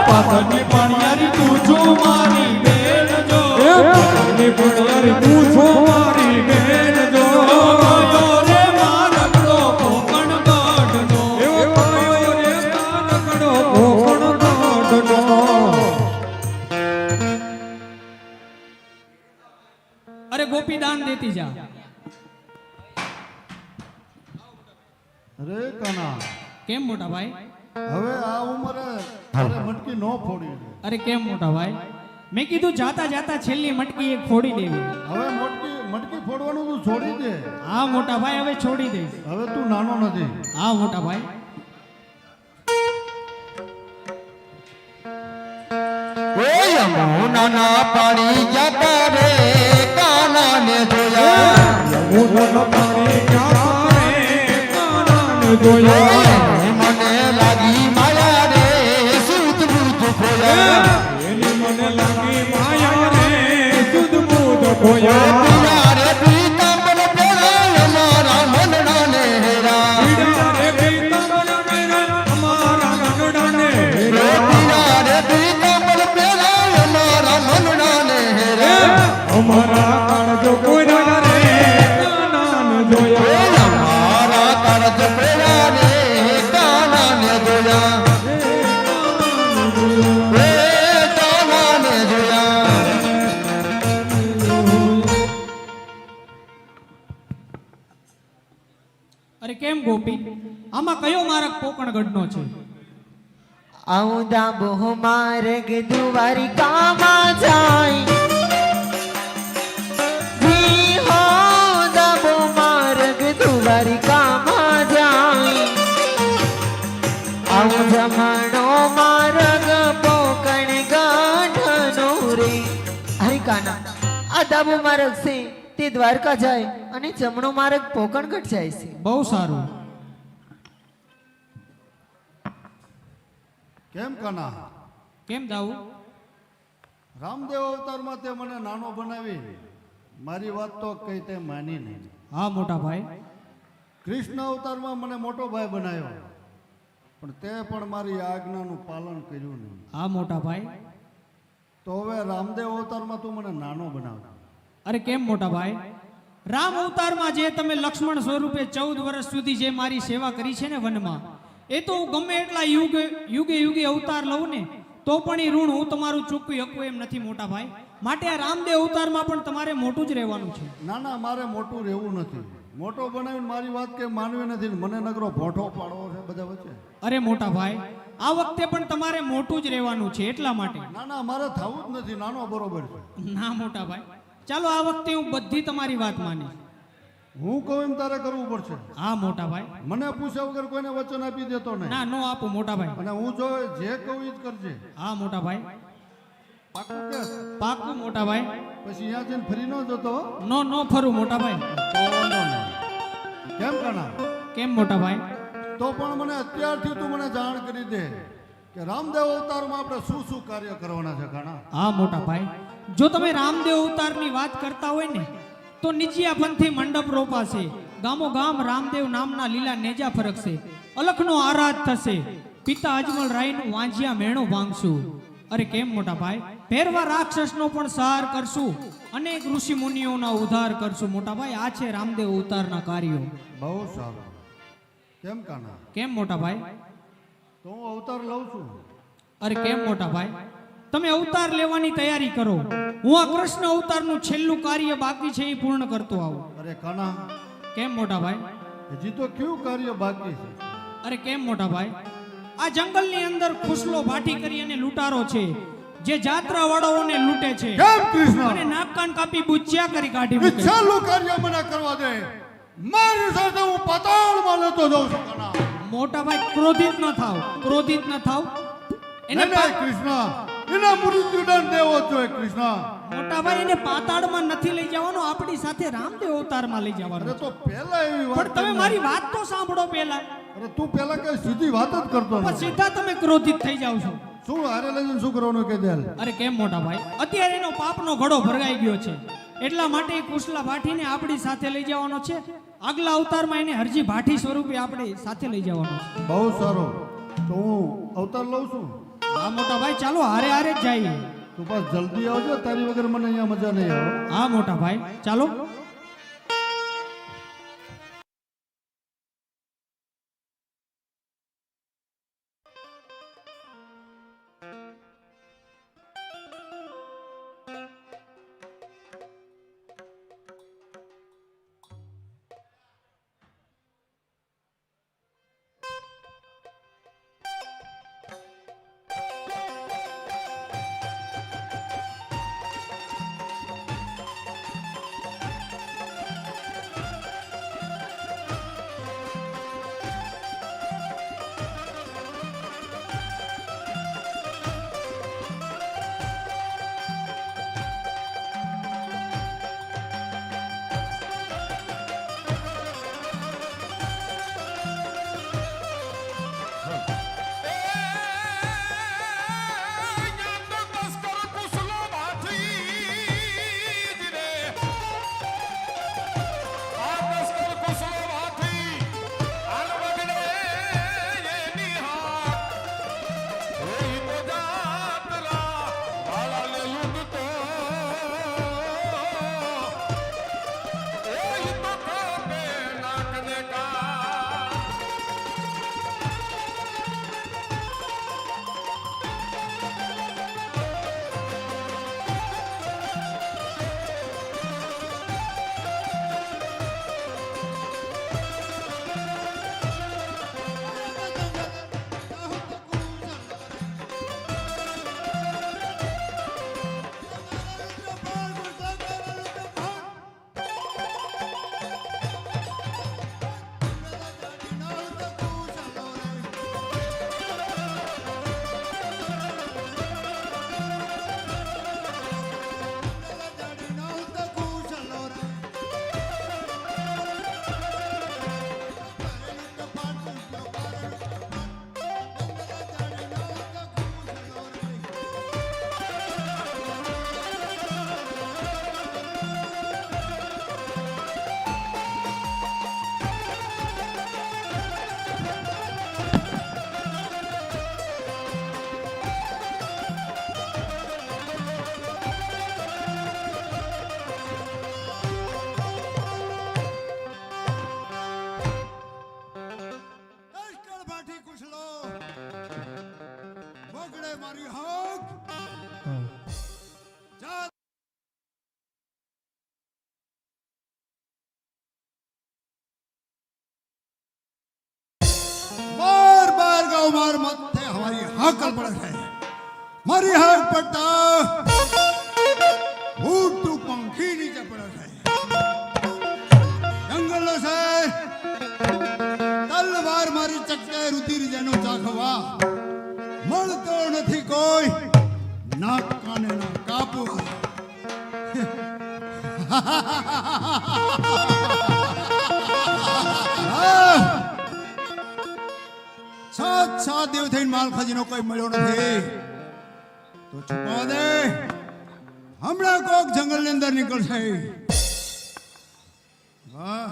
પાથરની પણિયારી તું છું મારી બેન જો પાથરની પણિયારી તું છું મારી બેન જો કયો રે મારકડો કોકણ ગઢનો એવો કયો રે મારકડો કોકણ ગઢનો. અરે ગોપી દાન દેતી જા. અરે કાના કેમ મોટા ભાઈ? હવે આ ઉંમરે તારે મટકી ન ફોડી દે. અરે કેમ મોટા ભાઈ? મેં કીધું જાતા જાતા છેલ્લી મટકી એક ફોડી દેવી. હવે મટકી ફોડવાનું તું છોડી દે. હા મોટા ભાઈ, હવે છોડી દઈશ. હવે તું નાનો નથી. હા મોટા ભાઈ. એ યમુનાના પાણી જતા રે કાનાને જોયા મને લાગી માયા રે સુત બુત ખોયા પીડા રે પીતાંબર પેલા મારા મનડા ને હેરા પીડા રે પીતાંબર પેલા મારા મનડા ને હેરા અમારા કાળજો પેલા રે કાનાને જોયા. અરે કેમ ગોપી? આમાં કયો માર્ગ પોકણગઢનો છે? આઉદા બહુ માર્ગ દ્વારિકામાં જાય જી હો દબો માર્ગ દ્વારિકામાં જાય આઉ જમણો માર્ગ પોકણ ગાંઠનો રે. હરી કાના, આ ડાબો માર્ગ છે તે દ્વારકા જાય અને જમણો માર્ગ પોકણગઢ જાય છે. બહુ સારું. કેમ કાના? કેમ જાવું? રામદેવ અવતારમાં તે મને નાનો બનાવી, મારી વાત તો કઈ તે માની નહીં. હા મોટા ભાઈ. કૃષ્ણ અવતારમાં મને મોટો ભાઈ બનાવ્યો, પણ તે પણ મારી આજ્ઞાનું પાલન કર્યું નહીં. હા મોટા ભાઈ. તો હવે રામદેવ અવતારમાં તું મને નાનો બનાવ. અરે કેમ મોટા ભાઈ? રામ અવતારમાં જે તમે લક્ષ્મણ સ્વરૂપે 14 વર્ષ સુધી જે મારી સેવા કરી છે ને વનમાં, એ તો હું ગમે એટલા યુગે અવતાર લઉં ને તો પણ એ ઋણ હું તમારું ચૂકવી શકું એમ નથી મોટા ભાઈ. માટે આ રામદેવ અવતારમાં પણ તમારે મોટું જ રહેવાનું છે. ના ના, મારે મોટું રહેવું નથી. મોટો બનાવીને મારી વાત કે માનવી નથી ને મને નગરો ભોઠો પાડવો છે બધા વચ્ચે. અરે મોટા ભાઈ, આ વખતે પણ તમારે મોટું જ રહેવાનું છે એટલા માટે. ના ના, મારે થવું જ નથી. નાનો બરોબર છે. ના મોટા ભાઈ, ચાલો આ વખતે હું બધી તમારી વાત માનીશ. હું કહું એમ તારે કરવું પડશે. હા મોટા ભાઈ. મને પૂછ્યા વગર કોઈને વચન આપી દેતો નહીં. ના નો આપો મોટા ભાઈ. અને હું જો જે કહું એ જ કરજે. હા મોટા ભાઈ. પાકું કે? પાકું મોટા ભાઈ. પછી અહીંયા જઈને ફરી ન જતો. નો ફરું મોટા ભાઈ. તો વાંધો નહીં. કેમ કાના? કેમ મોટા ભાઈ? તો પણ મને અત્યારથી તું મને જાણ કરી દે કે રામદેવ અવતારમાં આપણે શું શું કાર્ય કરવાના છે કાના. હા મોટા ભાઈ, જો તમે રામદેવ અવતારની વાત કરતા હોય ને તો નિજિયા પંથી મંડપ રોપાશે, ગામો ગામ રામદેવ નામના લીલા નેજા ફરકશે, અલખનો આરાધ થશે, પિતા અજમલ રાયનું વાંજિયા મેણો ભાંગશું. અરે કેમ મોટા ભાઈ, ભેરવા રાક્ષસનો પણ સહાર કરશું, અનેક ઋષિ મુનિઓના ઉદ્ધાર કરશું. મોટા ભાઈ, આ છે રામદેવ અવતારના કાર્યો. બહુ સારું. કેમ કાના? કેમ મોટા ભાઈ? તો હું અવતાર લઉં છું. અરે કેમ મોટા ભાઈ, તમે અવતાર લેવાની તૈયારી કરો, હું આ કૃષ્ણ અવતારનું છેલ્લું કાર્ય બાકી છે એ પૂર્ણ કરતો આવું. અરે કાના, કેમ મોટા ભાઈ? હજી તો કયું કાર્ય બાકી છે? અરે કેમ મોટા ભાઈ? આ જંગલની અંદર ખુસલો ભાટી કરી અને લૂંટારો છે જે જાત્રા વાળાઓને લૂંટે છે કેમ કૃષ્ણ? અને નાક કાન કાપી બુચ્યા કરી કાઢી મૂકે છે. છેલ્લું કાર્ય મને કરવા દે. મારી સાથે હું પાતાળમાં લેતો જાઉં છું કાના. મોટા ભાઈ ક્રોધિત ન થાવ, ક્રોધિત ન થાવ. એને એને કૃષ્ણ, એના મૃત્યુદંડ દેવો જોઈએ કૃષ્ણ. મોટા ભાઈ એને પાતાળમાં નથી લઈ જવાનો, આપણી સાથે રામદેવ અવતારમાં લઈ જવાનો. અરે તો પહેલા એવી વાત પણ તમે કરી. મારી વાત તો સાંભળો પહેલા. અરે તું પહેલા કઈ સીધી વાત જ કરતો પણ નથી. સીધા તમે ક્રોધિત થઈ જાવ છો. શું હારે લઈને શું કરવાનું કે દે? અરે કેમ મોટા ભાઈ? અત્યારે એનો પાપનો ઘડો ભરગાઈ ગયો છે, એટલા માટે એ કુશલા ભાટીને આપણી સાથે લઈ જવાનો છે. આગલા અવતારમાં એને હરજી ભાટી સ્વરૂપે આપણે સાથે લઈ જવાનો છે. બહુ સારું. તો હું અવતાર લઉં છું. હા મોટા ભાઈ, ચાલો હારે હારે જ જઈએ. તું બસ જલ્દી આવજો, તારી વગર મને અહીંયા મજા નહીં આવે. હા મોટા ભાઈ, ચાલો. बार बार गाँव मार मत थे, हमारी हाकल पड़ है. मारी हाक पड़ता ऊट तू पंखी नीचे पड़ है. जंगलों से तलवार मारी चक्के रुधिर जेनो चाखवा મળતો નથી કોઈ. નાક કાને ના કાપુ. સાત દેવ થઈને માલ ખજીનો કોઈ મળ્યો નથી તો છુપા દે. હમણાં કોક જંગલ ની અંદર નીકળશે. વાહ.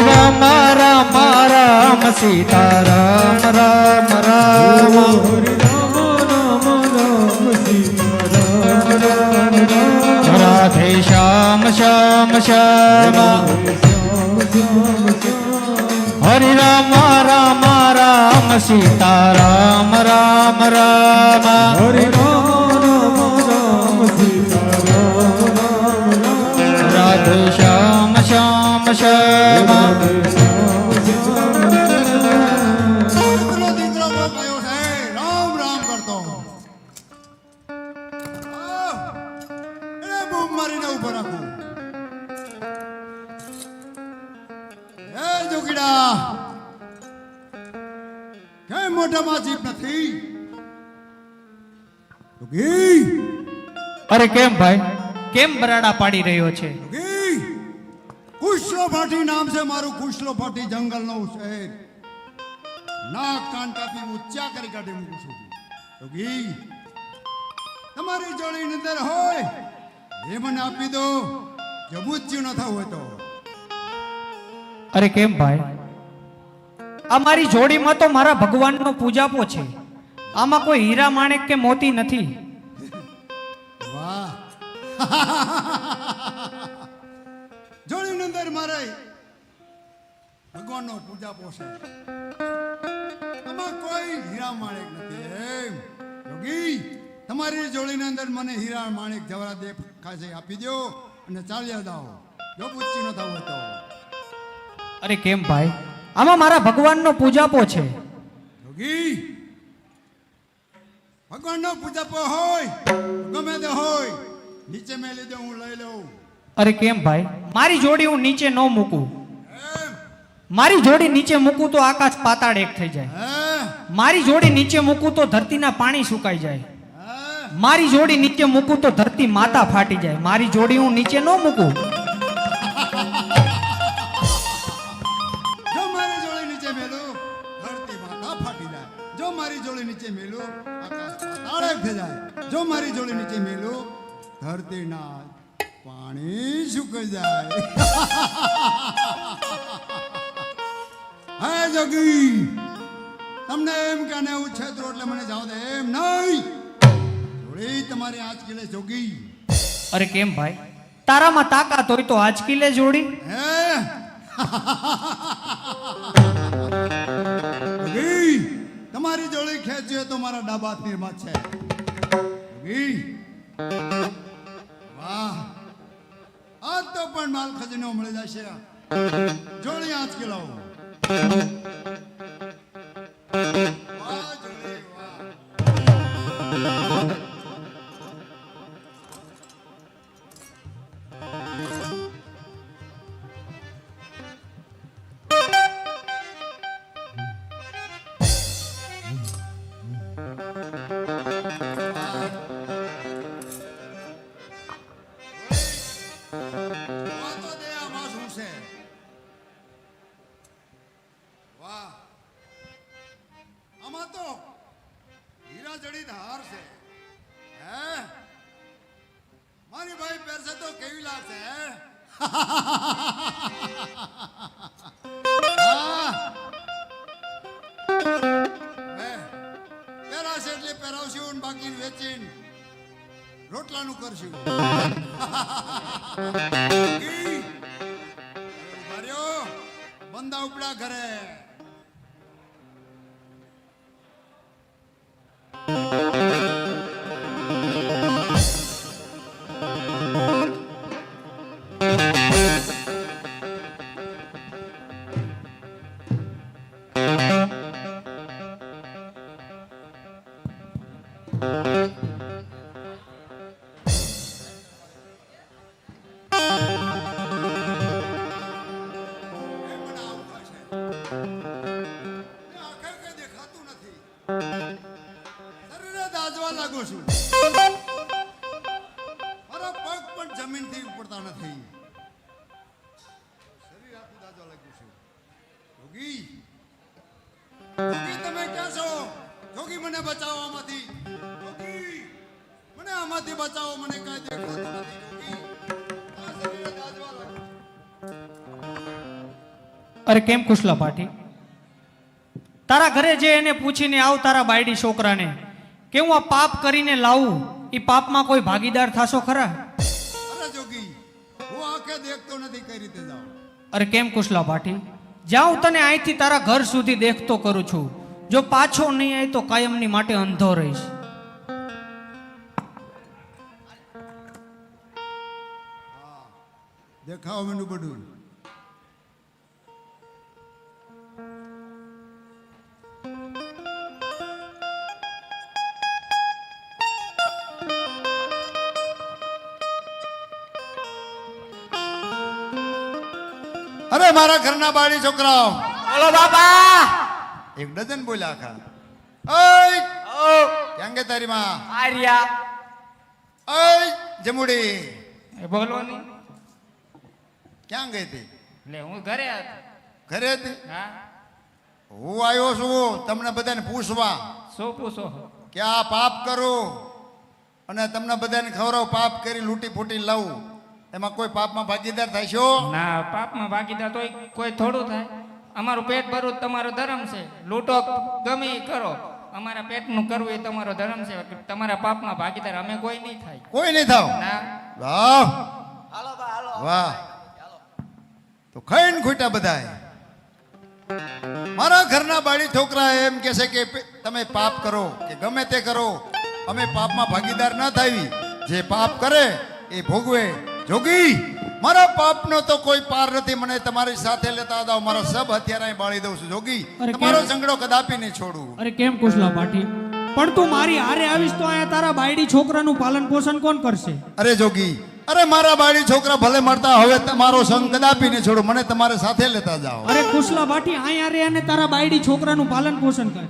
રામ રામ રામ સીતારામ રામ રામ રાધે શ્યામ શ્યામ શ્યામ હરિ રામ રામ રામ સીતા રામ રામ રામ હરિ રામ રામ સીતા રામ રામ રાધે શ્યામ શ્યામ શ્યામ દીકરો દીકરો બહુ કયો છે રામ રામ કરતો એને બૂમ મારીને ઉભો રાખું એ જોગીડા કેમ મોઢામાં જીભ નથી જોગી અરે કેમ ભાઈ કેમ બરાડા પાડી રહ્યો છે જોગી કુશલો ફાટી નામ છે મારું કુશલો ફાટી જંગલનું શહેર નાક કાન કાપી ઊંચા કરી કાઢી મૂકું છું જોગી તમારી જોડીની અંદર હોય એ મને આપી દો જો બુચ્યું ન થવું હોય તો અરે કેમ ભાઈ આ મારી જોડીમાં તો મારા ભગવાનનો પૂજાપો છે આમાં કોઈ હીરા માણેક કે મોતી નથી વાહ જોડીની અંદર મારે ભગવાનનો પૂજા પોષે આમાં કોઈ હીરા માણેક નથી એમ જોગી તમારી જોડીની અંદર મને હીરા માણેક જવરા દે ખાસે આપી દો અને ચાલ્યા જાઓ જો પૂછ્યું ન થવું હોય તો અરે કેમ ભાઈ આમાં મારા ભગવાનનો પૂજાપો છે જોગી ભગવાનનો પૂજાપો હોય ગમે તે હોય નીચે મેલી દે હું લઈ લઉં અરે કેમ ભાઈ મારી જોડી હું નીચે ન મૂકું એમ મારી જોડી નીચે મૂકું તો આકાશ પાતાળ એક થઈ જાય હે મારી જોડી નીચે મૂકું તો ધરતીના પાણી સુકાઈ જાય હે મારી જોડી નીચે મૂકું તો ધરતી માતા ફાટી જાય મારી જોડી હું નીચે ન મૂકું જો મારી જોડી નીચે મેલું ધરતી માતા ફાટી જાય જો મારી જોડી નીચે મેલું આકાશ પાતાળ એક થઈ જાય જો મારી જોડી નીચે મેલું ધરતીના પાણી સુકાઈ જાય હે જોગી તમને એમ કે આને ઉછેતરો એટલે મને જાવ દે એમ નહીં જોડી તમારી આંચ કિલે જોગી અરે કેમ ભાઈ તારામાં તાકાત હોય તો આજ કિલે જોડી હે જોગી તમારી જોડી ખેંચીએ તો મારા ડાબા હાથની માં છે જોગી વાહ આજ તો પણ માલ ખજીનો મળી જશે જોડી આંચ કે લાવો વાહ જોડી વાહ વાહ તો દે આમાં શું છે વાહ આમાં તો હીરા જડિત હાર છે હે મારી ભાઈ પહેરશે તો કેવી લાગશે હે પહેરાશે એટલે પહેરાવશું ને બાકી વેચીને રોટલાનું કરશું બંદા ઉપડા ઘરે લાગુ છું મારા પગ પણ જમીનથી ઉપડતા નથી શરીર આખું દાજવા લાગ્યું છે જોગી જોગી તમે ક્યાં છો જોગી મને બચાવો આમાંથી જોગી મને આમાંથી બચાવો મને કાંઈ દેખાતું નથી જોગી આ શરીર દાજવા લાગ્યું અરે કેમ કુશલા પાટી તારા ઘરે જે એને પૂછીને આવ તારા બાયડી છોકરાને કે હું આ પાપ કરીને લાવું એ પાપમાં કોઈ ભાગીદાર થાશો ખરા અરે જોગી હું આંખે દેખતો નથી કઈ રીતે જાઉં અરે કેમ કુશલા પાટી જ્યાં હું તને અહીંથી તારા ઘર સુધી દેખતો કરું છું, જો પાછો નહીં આવી તો કાયમની માટે અંધો રહીશ. દેખાવ મીંડું બધું. અરે મારા ઘરના બાળી છોકરાઓ, બોલો બાપા. એક ડઝન બોલ્યા આખા. ઓય ક્યાં ગઈ તારી માં? આર્યા. ઓય જમુડી એ બોલો નહીં. ક્યાં ગઈ હતી? એટલે હું ઘરે હતો. ઘરે હતી? હા, હું આવ્યો છું તમને બધાને પૂછવા શું પૂછો? કે આ પાપ કરું અને તમને બધાને ખવડાવ, પાપ કરી લૂંટી ફૂટી લાવું, એમાં કોઈ પાપમાં ભાગીદાર થાય છો? ના, પાપમાં ભાગીદાર તોય કોઈ થોડું થાય. અમારું પેટ ભરવું તમારો ધર્મ છે. લૂંટો ગમે ઈ કરો, અમારા પેટનું કરવું એ તમારો ધર્મ છે. તમારા પાપમાં ભાગીદાર અમે કોઈ નહીં થાય. કોઈ નહીં થાવ? ના. વાહ હાલો બા હાલો. વાહ, તો ખાઈને ખૂટ્યા બધાય. મારા ઘરના બાળી છોકરા એમ કહે છે કે તમે પાપ કરો કે ગમે તે કરો, અમે પાપમાં ભાગીદાર ના થાવી. જે પાપ કરે એ ભોગવે. જોગી, મારા પાપનો તો કોઈ પાર નથી. મને તમારી સાથે લેતા જાઓ, મારા સબ હથિયાર અહીં બાળી દઉં છું. જોગી, અરે તમારો કેમ? ઝઘડો કદાપી નહીં છોડું. અરે કેમ કુશલા પાટી, પણ તું મારી હારે આવીશ તો અહીંયા તારા બાયડી છોકરાનું પાલન પોષણ કોણ કરશે? અરે જોગી, અરે મારા બાળી છોકરા ભલે મળતા, હવે તમારો સંગ કદાપી નહીં છોડું. મને તમારે સાથે લેતા જાઓ. અરે કુશલા પાટી, અહીંયા રે અને તારા બાયડી છોકરાનું પાલન પોષણ કર.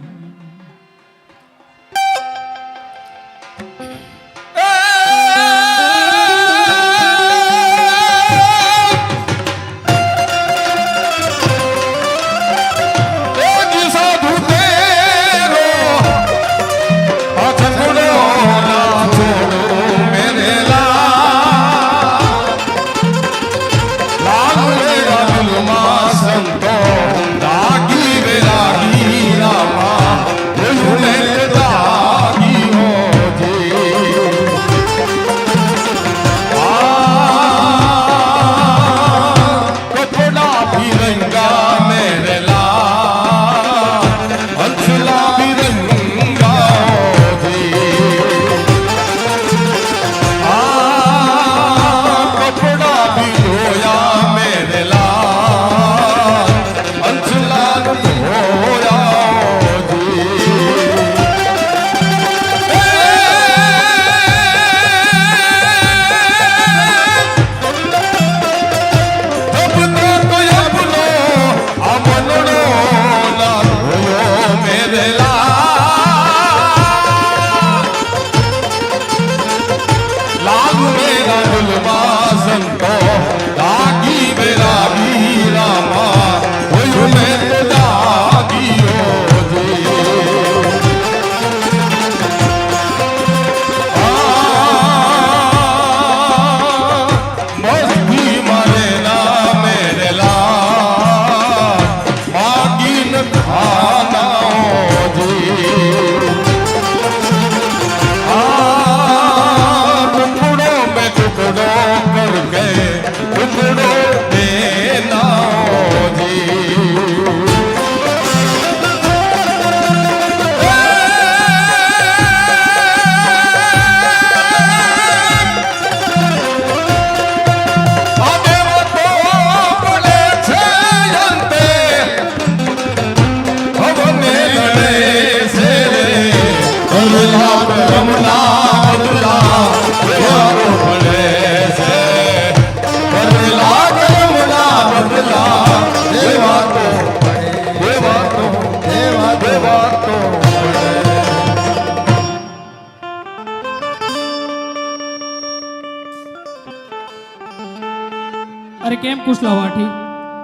અરે કેમ કુશલા વાઠી,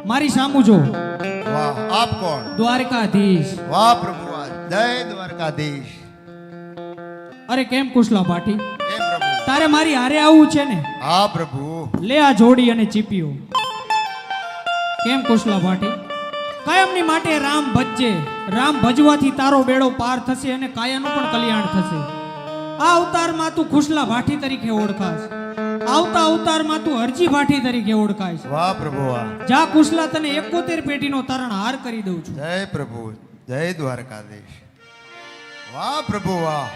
મારી સામું જો. વાહ, આપ કોણ? દ્વારકાધીશ. વાહ પ્રભુ, જય દ્વારકાધીશ. અરે કેમ કુશલા પાટી, કેમ પ્રભુ? તારે મારી હારે આવવું છે ને? હા પ્રભુ. લે આ જોડી અને ચીપીઓ. કેમ કુશલા પાટી, કાયમની માટે રામ ભજજે. રામ ભજવાથી તારો બેડો પાર થશે અને કાયાનું પણ કલ્યાણ થશે. આ અવતારમાં તું ખુશલા ભાઠી તરીકે ઓળખાશ. આવતા અવતારમાં તું હરજી ભાટી તરીકે ઓળખાય છે. વાહ પ્રભુ વાહ. જા કુશલા તને 71 પેટીનો તારણહાર કરી દઉં છું. જય પ્રભુ, જય દ્વારકાધીશ. વાહ પ્રભુ વાહ,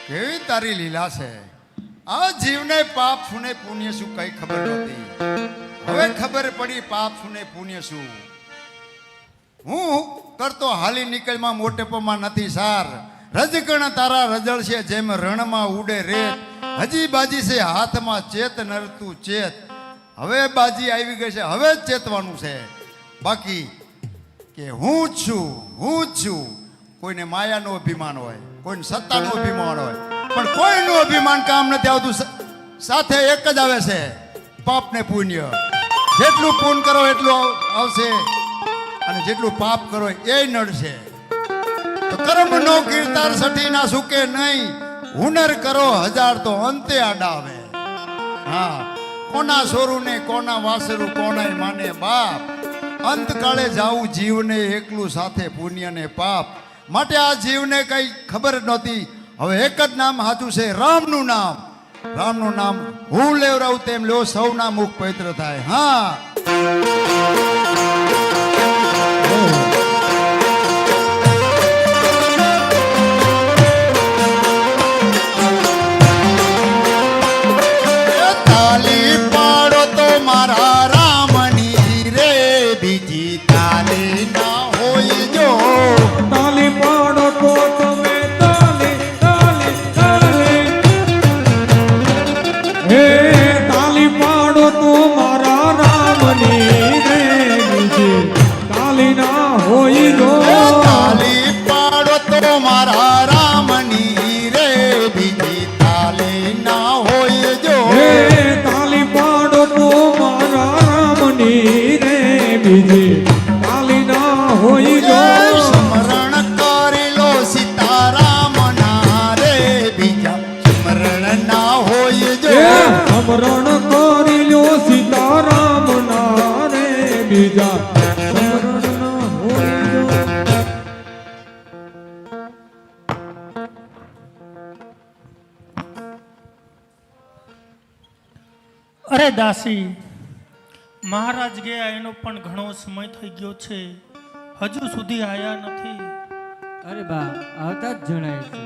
કેવી તારી લીલા છે. આ જીવને પાપ શું ને પુણ્ય શું કઈ ખબર નહોતી, હવે ખબર પડી પાપ શું ને પુણ્ય શું. હું કરતો હાલી નીકળમાં મોટેપમાં નથી સાર, રજગણ તારા રજળ છે જેમ રણમાં ઉડે રેત, હજી બાજી છે હાથમાં ચેત નરતું ચેત. હવે બાજી આવી ગઈ છે, હવે જ ચેતવાનું છે. બાકી કે હું જ છું. કોઈને માયાનો અભિમાન હોય, કોઈને સત્તાનો અભિમાન હોય, પણ કોઈનું અભિમાન કામ નથી આવતું. સાથે એક જ આવે છે, પાપ ને પુણ્ય. જેટલું પુણ્ય કરો એટલું આવશે, અને જેટલું પાપ કરો એ નડશે. તો કર્મનો કીર્તાર સઠી ના સુકે નહીં, હુનર કરો હજાર તો અંતે આડા આવે. હા, કોના સોરું ને કોના વાસરું કોનાય માને બાપ, અંતકાળે જાવું જીવને એકલું સાથે પુણ્ય ને પાપ. માટે આ જીવને કઈ ખબર નહોતી, હવે એક જ નામ સાચું છે, રામનું નામ. રામનું નામ હું લેવરાવું તેમ લો, સૌના મુખ પવિત્ર થાય. હા, તાલી પાડો તો મારા રામની રે, બીજી તાલી ના હોય જો. તાલી પાડો તો તમે તાલી તાલી તાલી, હે તાલી પાડો તો મારા રામની રે, બીજી તાલી ના હોય જો. તાલી પાડો તો મારા રામની રે, બીજી તાલી ના હોય જો. હે તાલી પાડો તો મારા રામની રે, બીજી તાલી ના હોય જો. સ્મરણ કરી લો સીતારામ ના રે, બીજા સ્મરણ ના હોય જો. હે અમરણ કરી લો સીતારામ ના રે, બીજા સ્મરણ ના હોય જો. અરે દાસી, મહારાજ ગયા એનો પણ ઘણો સમય થઈ ગયો છે, હજુ સુધી આયા નથી. અરે બા આવતા જ જણાય છે.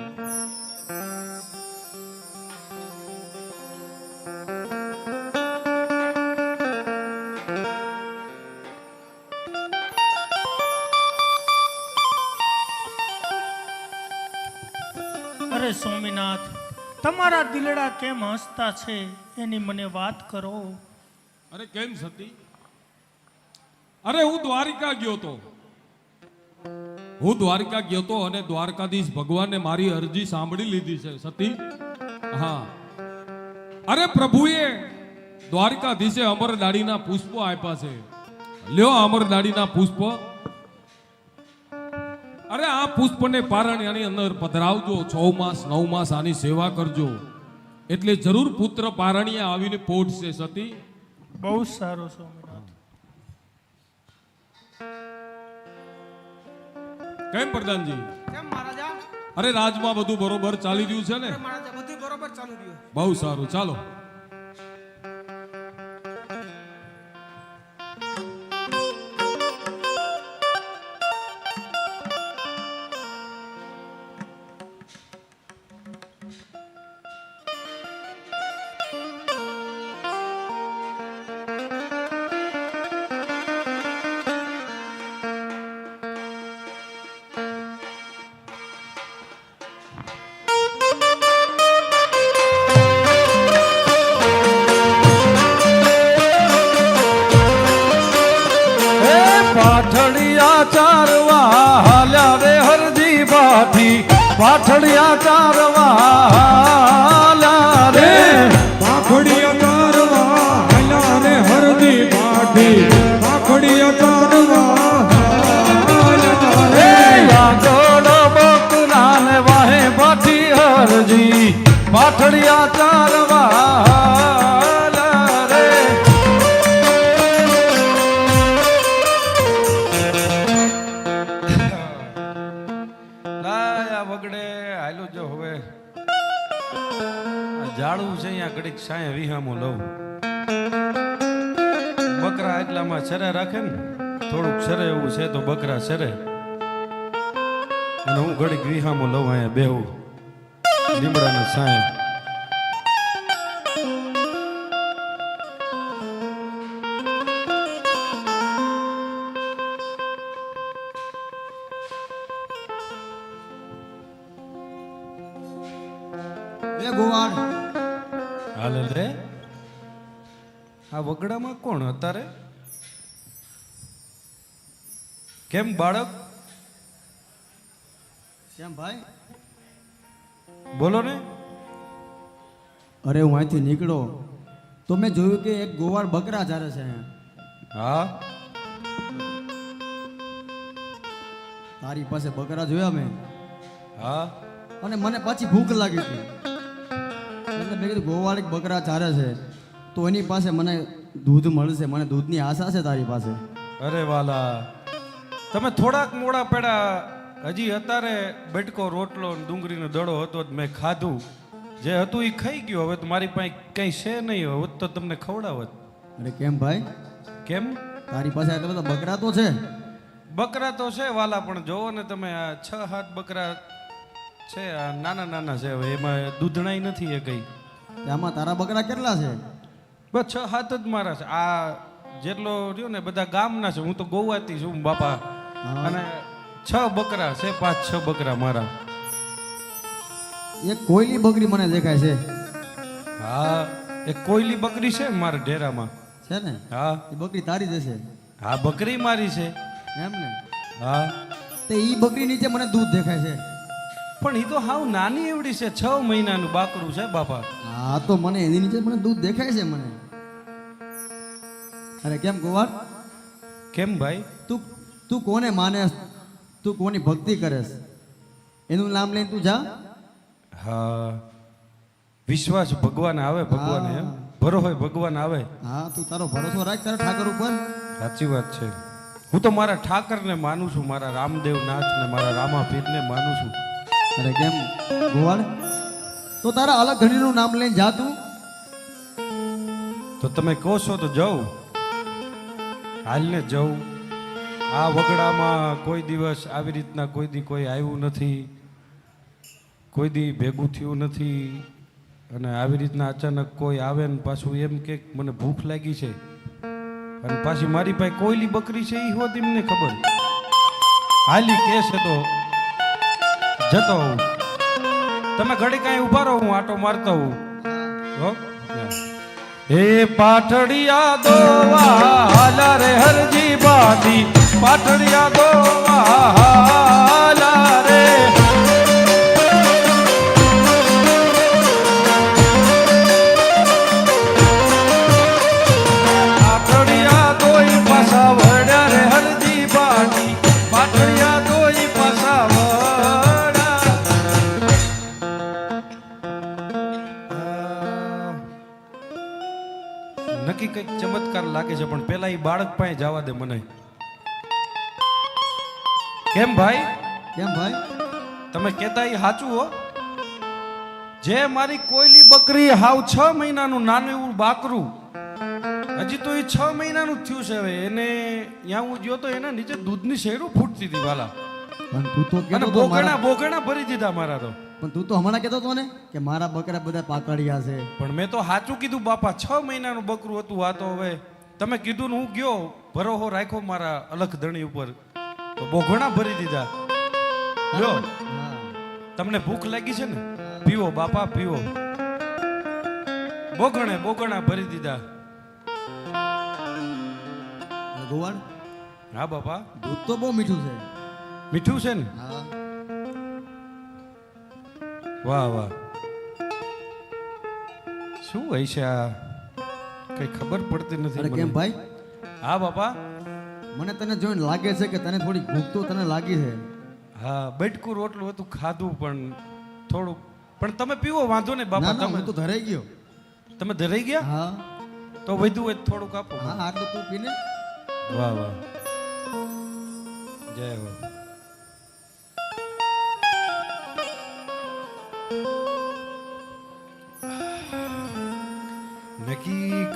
અરે સ્વામિનાથ, તમારા દિલડા કેમ હસતા છે એની મને વાત કરો. અરે કેમ સતી? અરે હું દ્વારિકા ગયો તો અને દ્વારકાધીશ ભગવાને મારી અરજી સાંભળી લીધી છે સતી. હા, અરે પ્રભુએ દ્વારકાધીશે અમરદાડીના પુષ્પો આપ્યા છે. લ્યો અમરદાડીના પુષ્પ. અરે આ પુષ્પને પારણ્યાની અંદર પધરાવજો, 6 માસ 9 માસ આની સેવા કરજો, એટલે જરૂર પુત્ર પારણિયા આવીને પોઢશે સતી. બહુ સારું સ્વામિનાથ. કેમ પ્રધાનજી? કેમ મહારાજા? અરે રાજમાં બધું બરોબર ચાલી રહ્યું છે ને? મહારાજા બધું બરોબર ચાલુ રહ્યું. બહુ સારું, ચાલો. પાઠડિયા ચારવા હાલ્યા રે હરજી ભાઠી, પાઠડિયા ચારવા હાલ્યા રે. પાખડિયા ચારવા હાલ્યા રે હરદી પાઠી, પાખડિયા ચારવા હાલ્યા રે. આગળ બકરા ને વાહે ભાઠી હરજી, પાઠડિયા ચારવા હાલ્યા રે. લાયા વગડે હાલો જો હવે આ ઝાડ ઝાડવું છે અહીંયા ઘડીક સાયા વિહામો લઉં. બકરા એટલામાં સરે રાખે ને, થોડુંક સરે એવું છે તો બકરા સરે, અને હું ઘડીક વિહામો લઉં અહીંયા બેહું લીમડાના સાયા. એ ગોવાળ હાલે રે, આ વગડામાં કોણ અત્યારે? કેમ બાળક? શ્યામ ભાઈ, બોલો ને. અરે હું અહીંથી નીકળો તો મેં જોયું કે એક ગોવાળ બકરા ચારે છે અહીંયા. હા, તારી પાસે બકરા જોયા મેં, હા, અને મને પાછી ભૂખ લાગી હતી એટલે મેં કીધું ગોવાળ એક બકરા ચારે છે તો એની પાસે મને દૂધ મળશે, મને દૂધની આશા છે તારી પાસે. અરે વાલા, તમે થોડાક મોડા પેડા હજી અત્યારે બેટકો રોટલો ને ડુંગળીનો દડો હતો જ મેં ખાધું. જે હતું એ ખાઈ ગયું. હવે તો મારી પાસે કંઈ છે નહીં, હવે તો તમને ખવડાવત. અરે કેમ ભાઈ, કેમ? તારી પાસે આટલા બધા બકરા તો છે? બકરા તો છે વાલા, પણ જોવો ને તમે, આ 6-7 બકરા છે, આ નાના નાના છે. હવે એમાં દૂધણાઈ નથી એ કઈ. આમાં તારા બકરા કેટલા છે? બસ 6-7 જ મારા છે. આ જેટલો રહ્યો ને બધા ગામના છે. હું તો ગોવાથી છું બાપા, અને 6 બકરા છે, 5-6 બકરા મારા. એક કોયલી બકરી મને દેખાય છે. હા, એક કોયલી બકરી છે મારા ડેરામાં. છે ને? હા, એ બકરી તારી જશે હા, બકરી મારી છે. એમ ને? હા, તે ઈ બકરી નીચે મને દૂધ દેખાય છે. પણ એ તો હાવ નાની એવડી છે, 6 મહિનાનું બાકરું છે બાપા. હા તો મને એની નીચે મને દૂધ દેખાય છે મને. અરે કેમ ગોવાળ, કેમ ભાઈ? તું તું કોને માનેસ, તું કોની ભક્તિ કરેસ, એનું નામ લઈને તું જા. હા, વિશ્વાસ ભગવાન આવે, ભગવાન એમ ભરો હોય ભગવાન આવે. હા તું તારો ભરોસો રાખ તારા ઠાકર ઉપર. સાચી વાત છે. હું તો મારા ઠાકરને માનું છું, મારા રામદેવ નાથને, મારા રામાપીરને માનું છું. અરે કેમ ગોવાળ, તો તારા અલગ ઘડીનું નામ લઈને જા તું. તો તમે કહો છો તો જાઉં, હાલને જાઉં. આ વગડામાં કોઈ દિવસ આવી રીતના કોઈ દી કોઈ આવ્યું નથી, કોઈ દી ભેગું થયું નથી. અને આવી રીતના અચાનક કોઈ આવે ને પાછું એમ કે મને ભૂખ લાગી છે, અને પાછી મારી પાસે કોયલી બકરી છે એ હોત એમને ખબર. હાલી કે છે તો જતો હોઉં. તમે ઘડી કાંઈ ઉભા રહો, હું આટો મારતો હોઉં. હો, હે પાટડિયા દોવા હાલા રે હરજી બાદી, પાટડિયા દોવા હાલા રે. પાટડિયા દોઈ પાસા વડ્યા રે હરજી બાદી, પાટડિયા દોઈ પાસા નક્કી કંઈક ચમત્કાર લાગે છે, પણ પેલા એ બાળક પાસે જવા દે મને. કેમ ભાઈ? કેમ ભાઈ? તમે કહેતા એ સાચું હો. જે મારી કોયલી બકરી હાવ 6 મહિનાનું નાનું એવું બાકરું, હજી તો એ 6 મહિનાનું જ થયું છે. હવે એને ત્યાં હું ગયો તો એના નીચે દૂધની શેરું ફૂટતી હતી વાલા, પણ તું તો અને કહેતો તો મારા, બોગણા ભરી દીધા મારા તો. પણ તું તો હમણાં કહેતો હતો ને કે મારા બકરા બધા પાકડિયા છે. પણ મેં તો સાચું કીધું બાપા, 6 મહિનાનું બકરું હતું. આ તો હવે તમે કીધું ને હું ગયો, ભરોહો રાખ્યો મારા અલખ ધણી ઉપર, તો બોઘણા ભરી દીધા. લ્યો, તમને ભૂખ લાગી છે ને, પીવો બાપા પીવો. બોગણા ભરી દીધા. ગોવાળ, હા બાપા, દૂધ તો બહુ મીઠું છે. મીઠું છે ને? હા. વાહ વાહ, શું હોય છે આ, કઈ ખબર પડતી નથી અરે કેમ મને. ભાઈ, હા બાપા. મને તને જોઈને લાગે છે કે તને થોડી ભૂખ તો તને લાગી છે. હા, બેટકું રોટલું હતું ખાધું, પણ થોડુંક. પણ તમે પીવો, વાંધો નહીં ના બાપા. ના, તમે હું તો ધરાઈ ગયો. તમે ધરાઈ ગયા? હા તો વધુ હોય તો થોડુંક આપો. હા, આટલું તું પીને. વાહ વાહ, જય હો.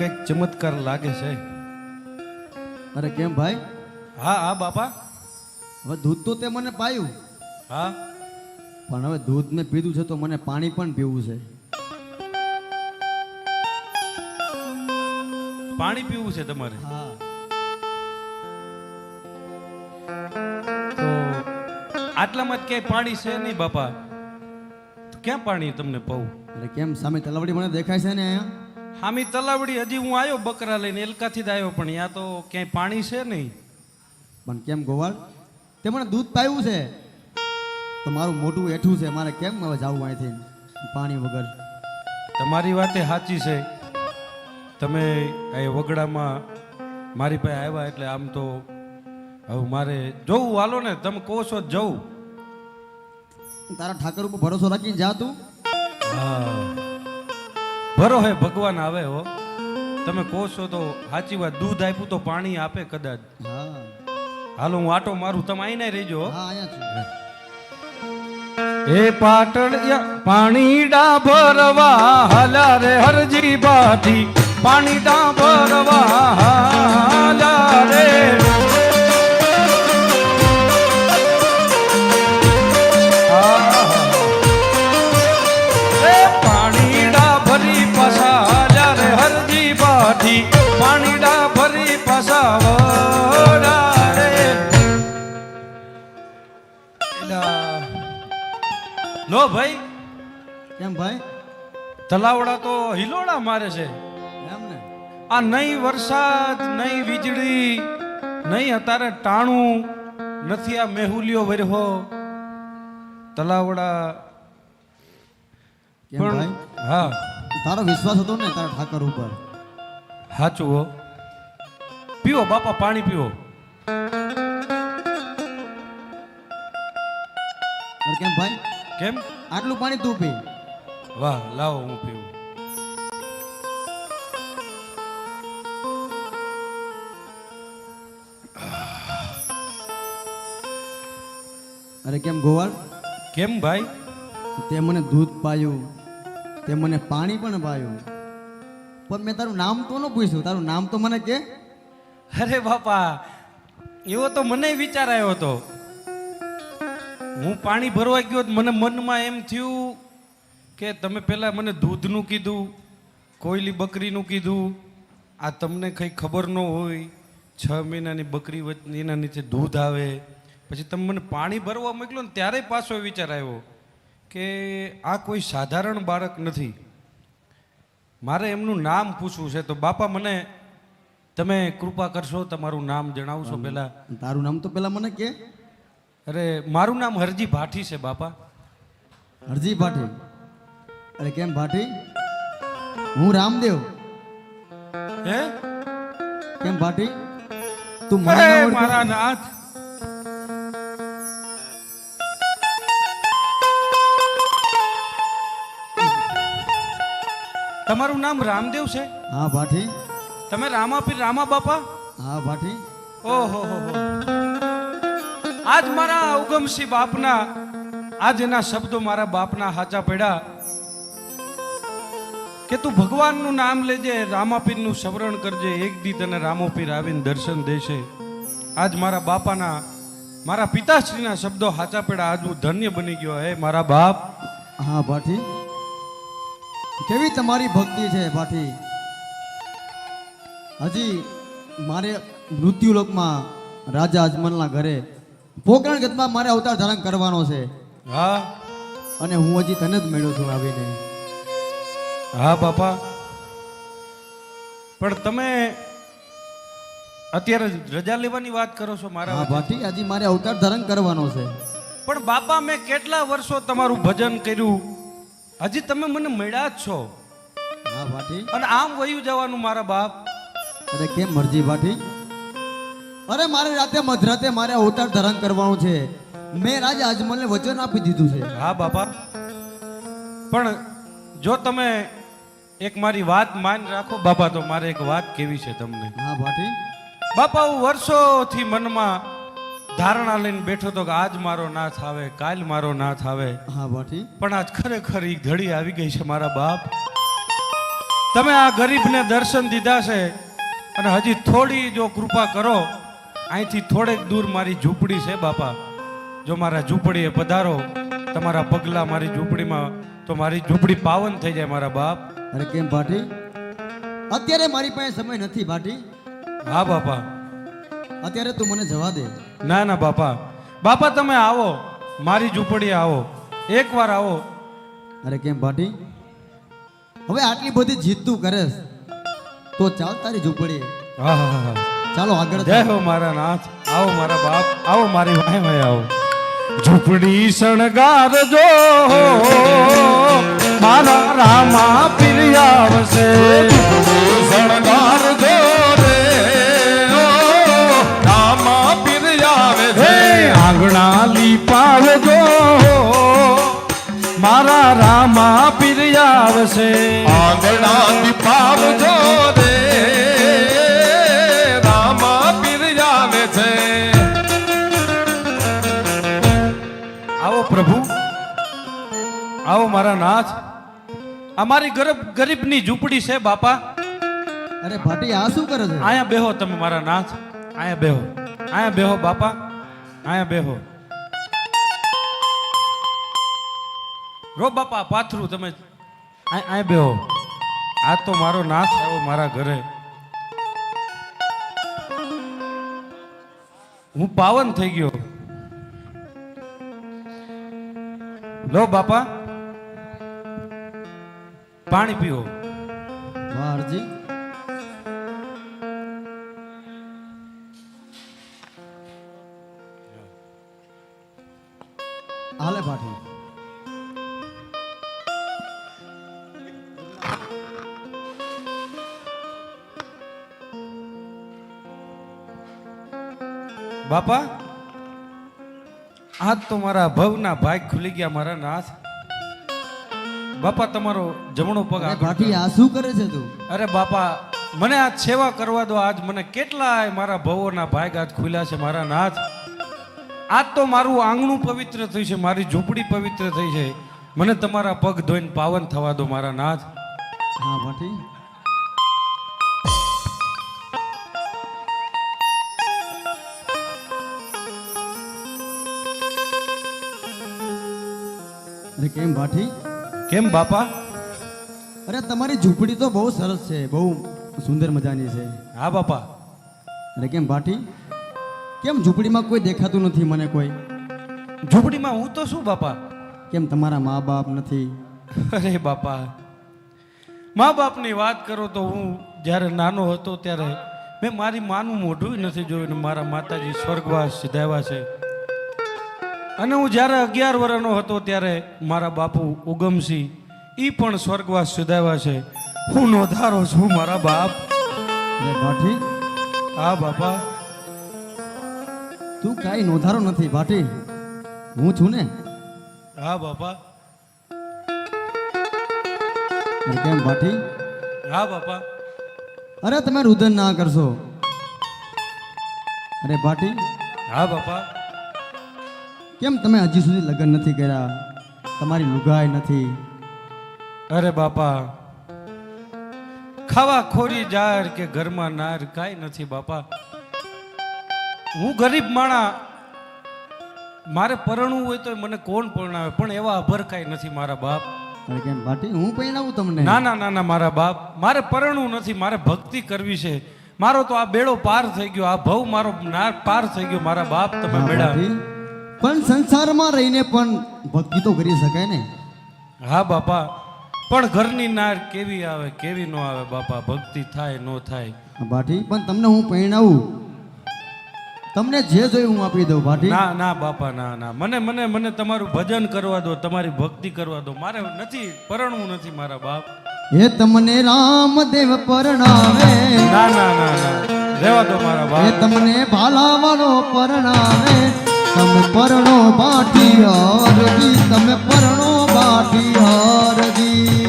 કંઈક ચમત્કાર લાગે છે. અરે કેમ ભાઈ? હા હા બાપા. હવે દૂધ તો તે મને પાયું, હા પણ હવે દૂધ મેં પીધું છે તો મને પાણી પણ પીવું છે. પાણી પીવું છે તમારે? હા. તો આટલામાં જ ક્યાંય પાણી છે નહીં બાપા. તો ક્યાં પાણી તમને પાવું? અરે કેમ સામે તલાવડી મને દેખાય છે ને અહીંયા? હામી તલાવડી હજી હું આવ્યો બકરા લઈને એલકાથી જ આવ્યો, પણ ત્યાં તો ક્યાંય પાણી છે નહીં. પણ કેમ ગોવાળ, તે મને દૂધ પાયું છે તો મારું મોઢું એઠું છે, મારે કેમ હવે જવું અહીંથી પાણી વગર? તમારી વાતે સાચી છે. તમે આ વગડામાં મારી પાસે આવ્યા એટલે આમ તો હવે મારે જોવું, હાલો ને તમે કહો છો જ જવું. તારા ઠાકર ઉપર ભરોસો રાખીને જા તું. હા ભરો હે ભગવાન આવે હો. તમે કહો છો તો સાચી વાત. દૂધ આપ્યું તો પાણી આપે કદાચ. હા હાલો હું આટો મારું, તમે આઈને રહેજો. હા અહીંયા છું. એ પાટણ પાણી ડાભરવા હાલા રે હરજી બાથી, પાણી ડાભરવા હાલા રે. એ પાણી ડાભરી પાછા હાલા રે હરજી બાથી, પાણી ડાભરી પાછા વડા રે. લો ભાઈ. કેમ ભાઈ? તલાવડા તો હિલોડા મારે છે. એમ ને? આ નહીં વરસાદ, નહીં વીજળી, નહીં અત્યારે ટાણું નથી, આ મેહુલિયો વર્હો તલાવડા. કેમ ભાઈ? હા તારો વિશ્વાસ હતો ને તારા ઠાકર ઉપર? સાચું હો. પીવો બાપા, પાણી પીવો. અરે કેમ ભાઈ? કેમ? આટલું પાણી તું પી. વાહ, લાવો હું પીવું. અરે કેમ ગોવાળ? કેમ ભાઈ? તે મને દૂધ પાયું, તે મને પાણી પણ પાયું, પણ મેં તારું નામ તો ન પૂછ્યું. તારું નામ તો મને કે. અરે બાપા, એવો તો મને વિચાર આવ્યો હતો. હું પાણી ભરવા ગયો તો મને મનમાં એમ થયું કે તમે પહેલાં મને દૂધનું કીધું, કોયલી બકરીનું કીધું. આ તમને કંઈ ખબર ન હોય, 6 મહિનાની બકરી વચ્ચે એના નીચે દૂધ આવે. પછી તમે મને પાણી ભરવા મોકલો ને ત્યારે પાછો વિચાર આવ્યો કે આ કોઈ સાધારણ બાળક નથી, મારે એમનું નામ પૂછવું છે. તો બાપા મને તમે કૃપા કરશો, તમારું નામ જણાવશો પહેલાં? તારું નામ તો પેલા મને કે. અરે મારું નામ હરજી ભાટી છે બાપા. હરજી ભાટી? અરે કેમ ભાટી? હું રામદેવ. હે? કેમ ભાટી? તું મને અરે ના ઓળખે? મારા નાથ, તમારું નામ રામદેવ છે? હા ભાટી. તમે રામાપીર રામા બાપા? હા ભાટી. ઓહો હો હો. આજ મારા ઉગમસિંહ બાપના, આજ એના શબ્દો મારા બાપના હાચા પડ્યા કે તું ભગવાનનું નામ લેજે, રામાપીરનું સ્મરણ કરજે, એક દી તને રામોપીર આવીને દર્શન દેશે. આજ મારા બાપાના, મારા પિતાશ્રીના શબ્દો હાચા પડ્યા. આજ હું ધન્ય બની ગયો. હે મારા બાપ. હા ભાટી, કેવી તમારી ભક્તિ છે ભાટી. હજી મારે મૃત્યુલોકમાં રાજા અજમલના ઘરે પોકરણ ગતમાં મારે અવતાર ધારણ કરવાનો છે. હા અને હું હજી તને જ મળ્યો છું આવીને. હા બાપા, પણ તમે અત્યારે રજા લેવાની વાત કરો છો મારા? હા ભાટી, હજી મારે અવતાર ધારણ કરવાનો છે. પણ બાપા, મેં કેટલા વર્ષો તમારું ભજન કર્યું, હજી તમે મને મળ્યા જ છો. હા ભાટી. અને આમ વયું જવાનું મારા બાપ? અરે કેમ મરજી ભાટી? અરે મારે રાતે મધરાતે મારે અવતાર ધારણ કરવાનું છે. મેં રાજા અજમલને વચન આપી દીધું છે. હા બાપા, પણ જો તમે એક મારી વાત માન રાખો બાપા, તો મારે એક વાત કેવી છે તમને. હા ભાટી. બાપા, હું વર્ષોથી મનમાં ધારણા લઈને બેઠો તો કે આજ મારો નાથ આવે, કાલ મારો નાથ આવે. હા ભાટી. પણ આજ ખરેખર ઈ ઘડી આવી ગઈ છે મારા બાપ. તમે આ ગરીબને દર્શન દીધા છે અને હજી થોડી જો કૃપા કરો, અહીંથી થોડેક દૂર મારી ઝૂંપડી છે બાપા. જો મારા ઝૂંપડીએ પધારો, તમારા પગલા મારી ઝૂંપડીમાં, તો મારી ઝૂંપડી પાવન થઈ જાય મારા બાપ. અરે કેમ ભાટી, અત્યારે મારી પાસે સમય નથી ભાટી. હા બાપા. અત્યારે તું મને જવા દે. ના ના બાપા, બાપા તમે આવો, મારી ઝૂંપડીએ આવો, એકવાર આવો. અરે કેમ ભાટી, હવે આટલી બધી જીત તું કરેસ તો ચાલ તારી ઝૂંપડીએ. હા હા હા, ચાલો આગળ. જય હો મારા નાથ. આવો મારા બાપ, આવો મારી વાહે વાહે આવો. ઝૂંપડી શણગારજો, મારા રામા પીર આવશે. શણગારજો રે ઓ રામા પીર આવે છે. આંગણા લીપાવજો, મારા રામા પીર આવશે. આંગણા દીપાવજો રે રામા પીર આવે છે. આવો પ્રભુ, આવો મારા નાથ. અમારી ગરીબની ઝૂંપડી છે બાપા. અરે ભાટી આ શું કરે છે? અહીંયા બેહો તમે મારા નાથ, અહીંયા બેહો, અહીંયા બેહો બાપા, અહીંયા બેહો. રો બાપા પાથરું તમે અહીંયા બેહો. આ તો મારો નાથ આવ્યો મારા ઘરે. હું પાવન થઈ ગયો. લો બાપા, પાણી પીવો. વાહ હરજી. હાલે ભાટી. બાપા, આજ તો મારા ભવના ભાગ ખુલી ગયા મારા નાથ. બાપા તમારો જમણો પગ અરે આગળ ભાટી આ શું કરે છે તું? અરે બાપા, મને આજ સેવા કરવા દો. આજ મને કેટલાય મારા ભવોના ભાગ આજ ખુલ્યા છે મારા નાથ. આજ તો મારું આંગણું પવિત્ર થયું છે, મારી ઝૂંપડી પવિત્ર થઈ છે. મને તમારા પગ ધોઈને પાવન થવા દો મારા નાથ. હા ભાટી. અરે કેમ ભાટી? કેમ બાપા? અરે તમારી ઝૂંપડી તો બહુ સરસ છે, બહુ સુંદર મજાની છે. હા બાપા. અરે કેમ ભાટી, કેમ ઝૂંપડીમાં કોઈ દેખાતું નથી મને કોઈ? ઝૂંપડીમાં હું તો શું બાપા? કેમ તમારા મા બાપ નથી? અરે બાપા, મા બાપની વાત કરો તો હું જ્યારે નાનો હતો ત્યારે મેં મારી માનું મોઢું નથી જોયું. મારા માતાજી સ્વર્ગવાસ સિધાવ્યા છે. અને હું જ્યારે 11 વર્ષનો હતો ત્યારે મારા બાપુ ઉગમસિંહ ઈ પણ સ્વર્ગવાસ સિધાવ્યા છે. હું નોંધારો છું મારા બાપ. અરે ભાટી, હા બાપા. તું કાંઈ નોંધારો નથી ભાટી, હું છું ને. હા બાપા. અરે કેમ ભાટી? હા બાપા. અરે તમે રુદન ના કરશો. અરે ભાટી, હા બાપા. કેમ તમે હજી સુધી લગ્ન નથી કર્યા? તમારી લુગાઈ નથી? અરે બાપા, ખાવા ખોરી જાર કે ઘરમાં નાર કાંઈ નથી બાપા. હું ગરીબ માણા, મારે પરણવું હોય તો મને કોણ પરણાવે, પણ એવા અભર કાંઈ નથી મારા બાપ. અરે કેમ ભાટી, હું પરણાવું તમને? ના ના ના ના મારા બાપ, મારે પરણવું નથી, મારે ભક્તિ કરવી છે. મારો તો આ બેડો પાર થઈ ગયો, આ ભવ મારો નાર પાર થઈ ગયો મારા બાપ. તમે હા બેડા. ભાટી, પણ સંસારમાં રહીને પણ ભક્તિ તો કરી શકાય ને. હા બાપા, પણ ઘરની નાર કેવી આવે કેવી ન આવે બાપા, ભક્તિ થાય ન થાય. હા ભાટી, પણ તમને હું પરણાવું, તમને જે જોઈએ હું આપી દઉં ભાટી. ના ના બાપા, ના ના, મને મને મને તમારું ભજન કરવા દો, તમારી ભક્તિ કરવા દો. મારે નથી પરણવું નથી મારા બાપ. એ તમને રામદેવ પરણાવે. ના ના ના ના, રહેવા દો મારા એ બાપ. તમને ભાલાવાળો પરણાવે. તમે પરણો બાટી હારજી, તમે પરણો બાટી હારજી.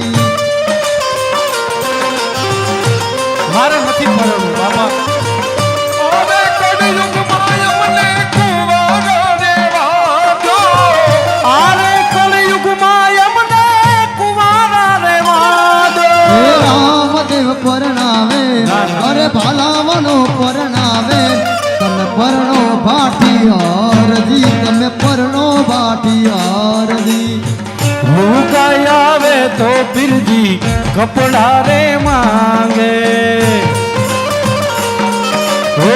મારે નથી પરણવું બાપા. ઓરે કળિયુગમાં અમને કુંવારા રહેવા દો. આરે કળયુગમાં અમને કુંવારા રહેવા દો. હે રામ કપડા રે માંગે ઓ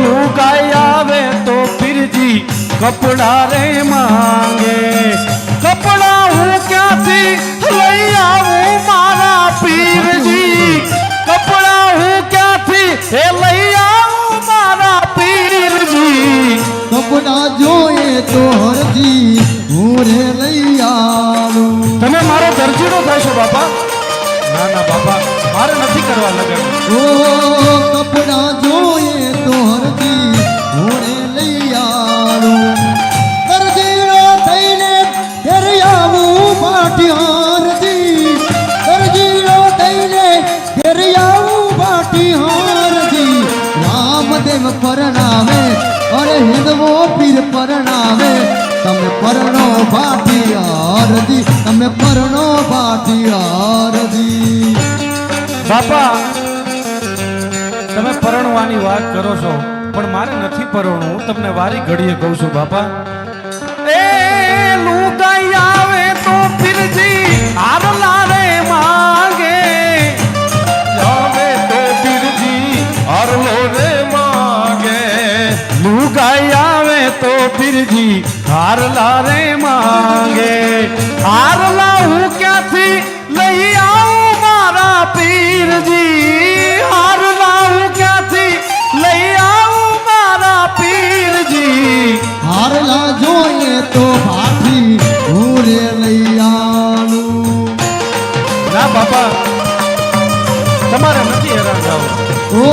લુગાઈ આવે તો પીરજી કપડા રે માંગે કપડા હું ક્યાંથી લઈ આવું મારા પીરજી કપડા હું ક્યાંથી લઈ આવું મારા પીરજી કપડા જોઈએ તો હરજી હું રે લઈ આવું. તમે મારો દરજીડો થશો બાપા ના ના બાપા મારે નથી કરવા લગન ઓ કપડા જોઈએ તો હરજી હું રે લઈ આવું. દરજીડો થઈને ઘેર આવું પાટિયારજી દરજીડો થઈને ઘેર આવું પાટિયારજી રામદેવ પરણાવે અરે હિંદવો પીર પરણાવે તમે પરણો પાટિયારજી તમે પરણો પાટિયારજી. બાપા તમે પરણવાની વાત કરો છો પણ મારે નથી પરણવું હું તમને વારી ઘડીએ કહું છું બાપા એ લુગાઈ આવે તો પીરજી આરલા રે માંગે આવે તો પીરજી હરલો રે માંગે લુગાઈ આવે તો પીરજી હારલા રે માંગે હારલા હું ક્યાંથી લઈ આવું મારા પીરજી હારલા હું ક્યાંથી લઈ આવું મારા પીરજી હારલા જોઈએ તો ભાઠી હું રે લઈ આવું. ના બાપા તમારે નથી હેરાન થવું ઓ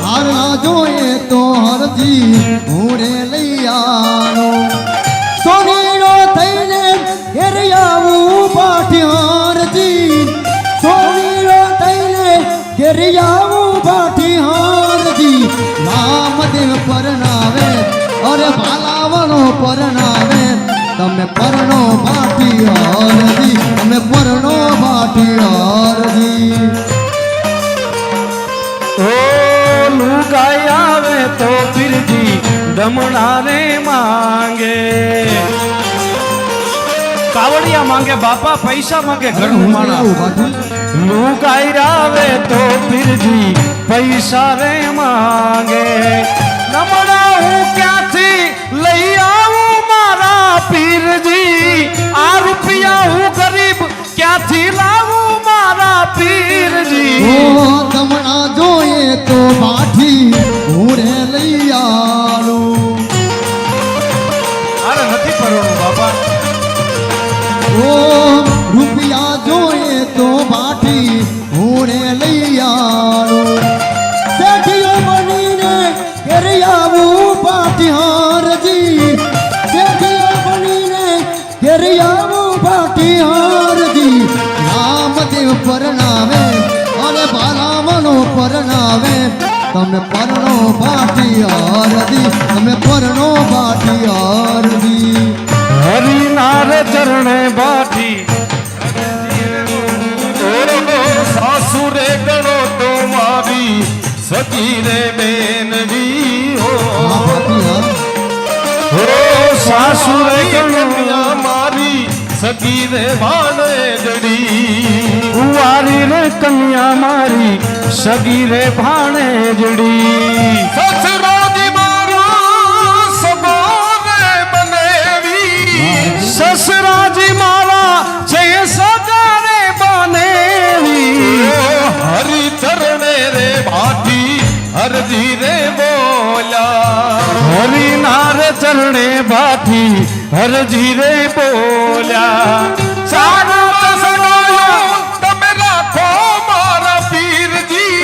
હારલા જોઈએ તો હરજી હું રે લઈ આવું. સોનીનો થઈને ઘેર આવું પાટિયારજી સોનીનો થઈને ઘેર આવું પાટિયારજી રામદેવ પરણાવે અરે બાલાવનો પરણાવે તમે પરણો પાટિયારજી તમે પરણો પાટિયારજી. ઓ લુગાઈ આવે તો પીરજી દમણા રે માંગે કાવડિયા માંગે બાપા પૈસા માંગે ઘણું માણા લુગાઈ આવે તો પીરજી પૈસા રે માંગે દમણા હું ક્યાંથી લઈ આવું મારા પીરજી આ રૂપિયા હું ગરીબ ક્યાંથી લાવું મારા પીરજી ઓ દમણા જોઈએ તો બાઠી હું રે લઈ આવું. અરે નથી પરણવું બાપા ઓ રૂપિયા જોઈએ તો બાઠી હું રે લઈ આવું. શેઠીઓ બનીને ઘેર આવું પાટિયારજી શેઠીઓ બનીને ઘેર આવું પાટિયારજી રામદેવ પરણાવે અને બાલામનો પરણાવે તમે પરણો પાટિયારજી તમે પરણો પાટિયારજી. હરિનાર ચરણે બાઠી સાસુ રે ગણો તો મારી સખી રે બેનડી હો આ પાટિયા હો સાસુ રે કન્યા મારી સખી રે ભાણે જડી કુંવારી રે કન્યા મારી સગી રે ભાણે જડી સસરાજી મારો સગો રે બનેવી સસરાજી મારા છે સગારે બનેવી હરિ ચરણે રે ભાટી હરજી રે બોલ્યા હરિનાર ચરણે બાઠી હરજી રે બોલ્યા સારું સગાયો તમે રાખો મારા પીરજી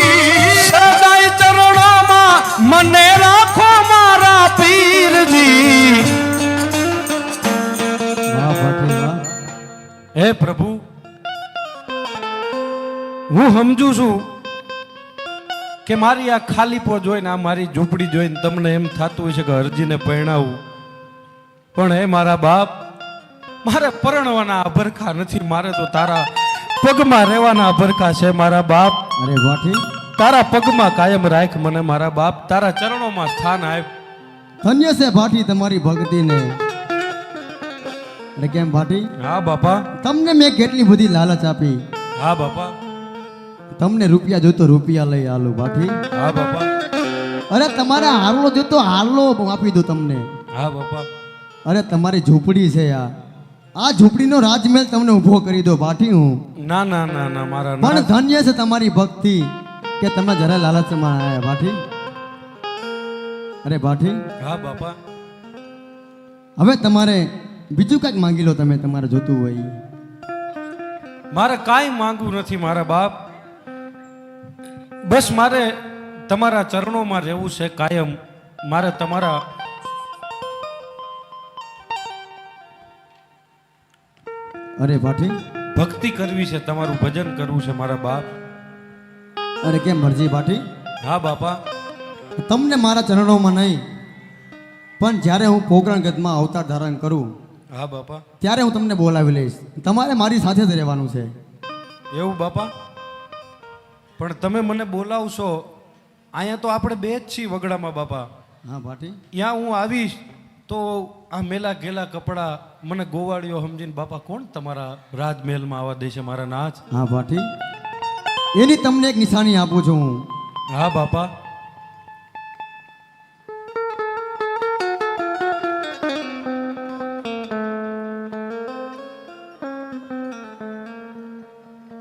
સદાય ચરણોમાં મને રાખો મારા પીરજી વાહ પાટી વાહ. હે પ્રભુ હું સમજુ છું કે મારી આ ખાલીપો જોઈને આ મારી ઝૂંપડી જોઈને તમને એમ થતું હશે કે હરજીને પરણાવું પણ હે મારા બાપ મારે પરણવાના અભરખા નથી મારે તો તારા પગમાં રહેવાના અભરખા છે મારા બાપ અરે ભાઠી તારા પગમાં કાયમ રાખ મને મારા બાપ તારા ચરણોમાં સ્થાન આપ ધન્ય છે ભાઠી તમારી ભક્તિને. એટલે કેમ ભાઠી હા બાપા તમને મેં કેટલી બધી લાલચ આપી હા બાપા તમને રૂપિયા જોતો રૂપિયા લઈ આલું બાકી. હા બાપા. અરે તમારે હારલો જોતો હારલો આપી દો તમને. હા બાપા. અરે તમારી ઝૂંપડી છે આ ઝૂંપડીનો રાજમહેલ તમને ઊભો કરી દો બાટી હું. ના ના ના ના મારા પણ નાથ. ધન્ય છે તમારી ભક્તિ કે તમે જરા લાલચમાં આયા બાટી. અરે બાટી હા બાપા. હવે તમારે બીજું કંઈક માંગી લો તમે તમારે જોતું હોય ઈ. મારે કાંઈ માંગવું નથી મારા બાપ. બસ મારે તમારા ચરણોમાં રહેવું છે કાયમ. મારે તમારા અરે બાટી ભક્તિ કરવી છે, તમારું ભજન કરવું છે મારા બાપ. અરે કેમ મરજી બાટી. હા બાપા. તમને મારા ચરણોમાં નહીં પણ જ્યારે હું પોકરણ ગદમાં અવતાર ધારણ કરું હા બાપા. ત્યારે હું તમને બોલાવી લઈશ. તમારે મારી સાથે જ રહેવાનું છે. એવું બાપા? પણ તમે મને બોલાવશો, અહીંયા તો આપણે બે જ છીએ વગડામાં બાપા. હા બાટી. ત્યાં હું આવીશ તો આ મેલા ગેલા કપડા મને ગોવાળીઓ સમજીને બાપા કોણ તમારા રાજમહેલમાં આવવા દેશે મારા નાચ? હા બાટી, એની તમને એક નિશાની આપું છું હું. હા બાપા.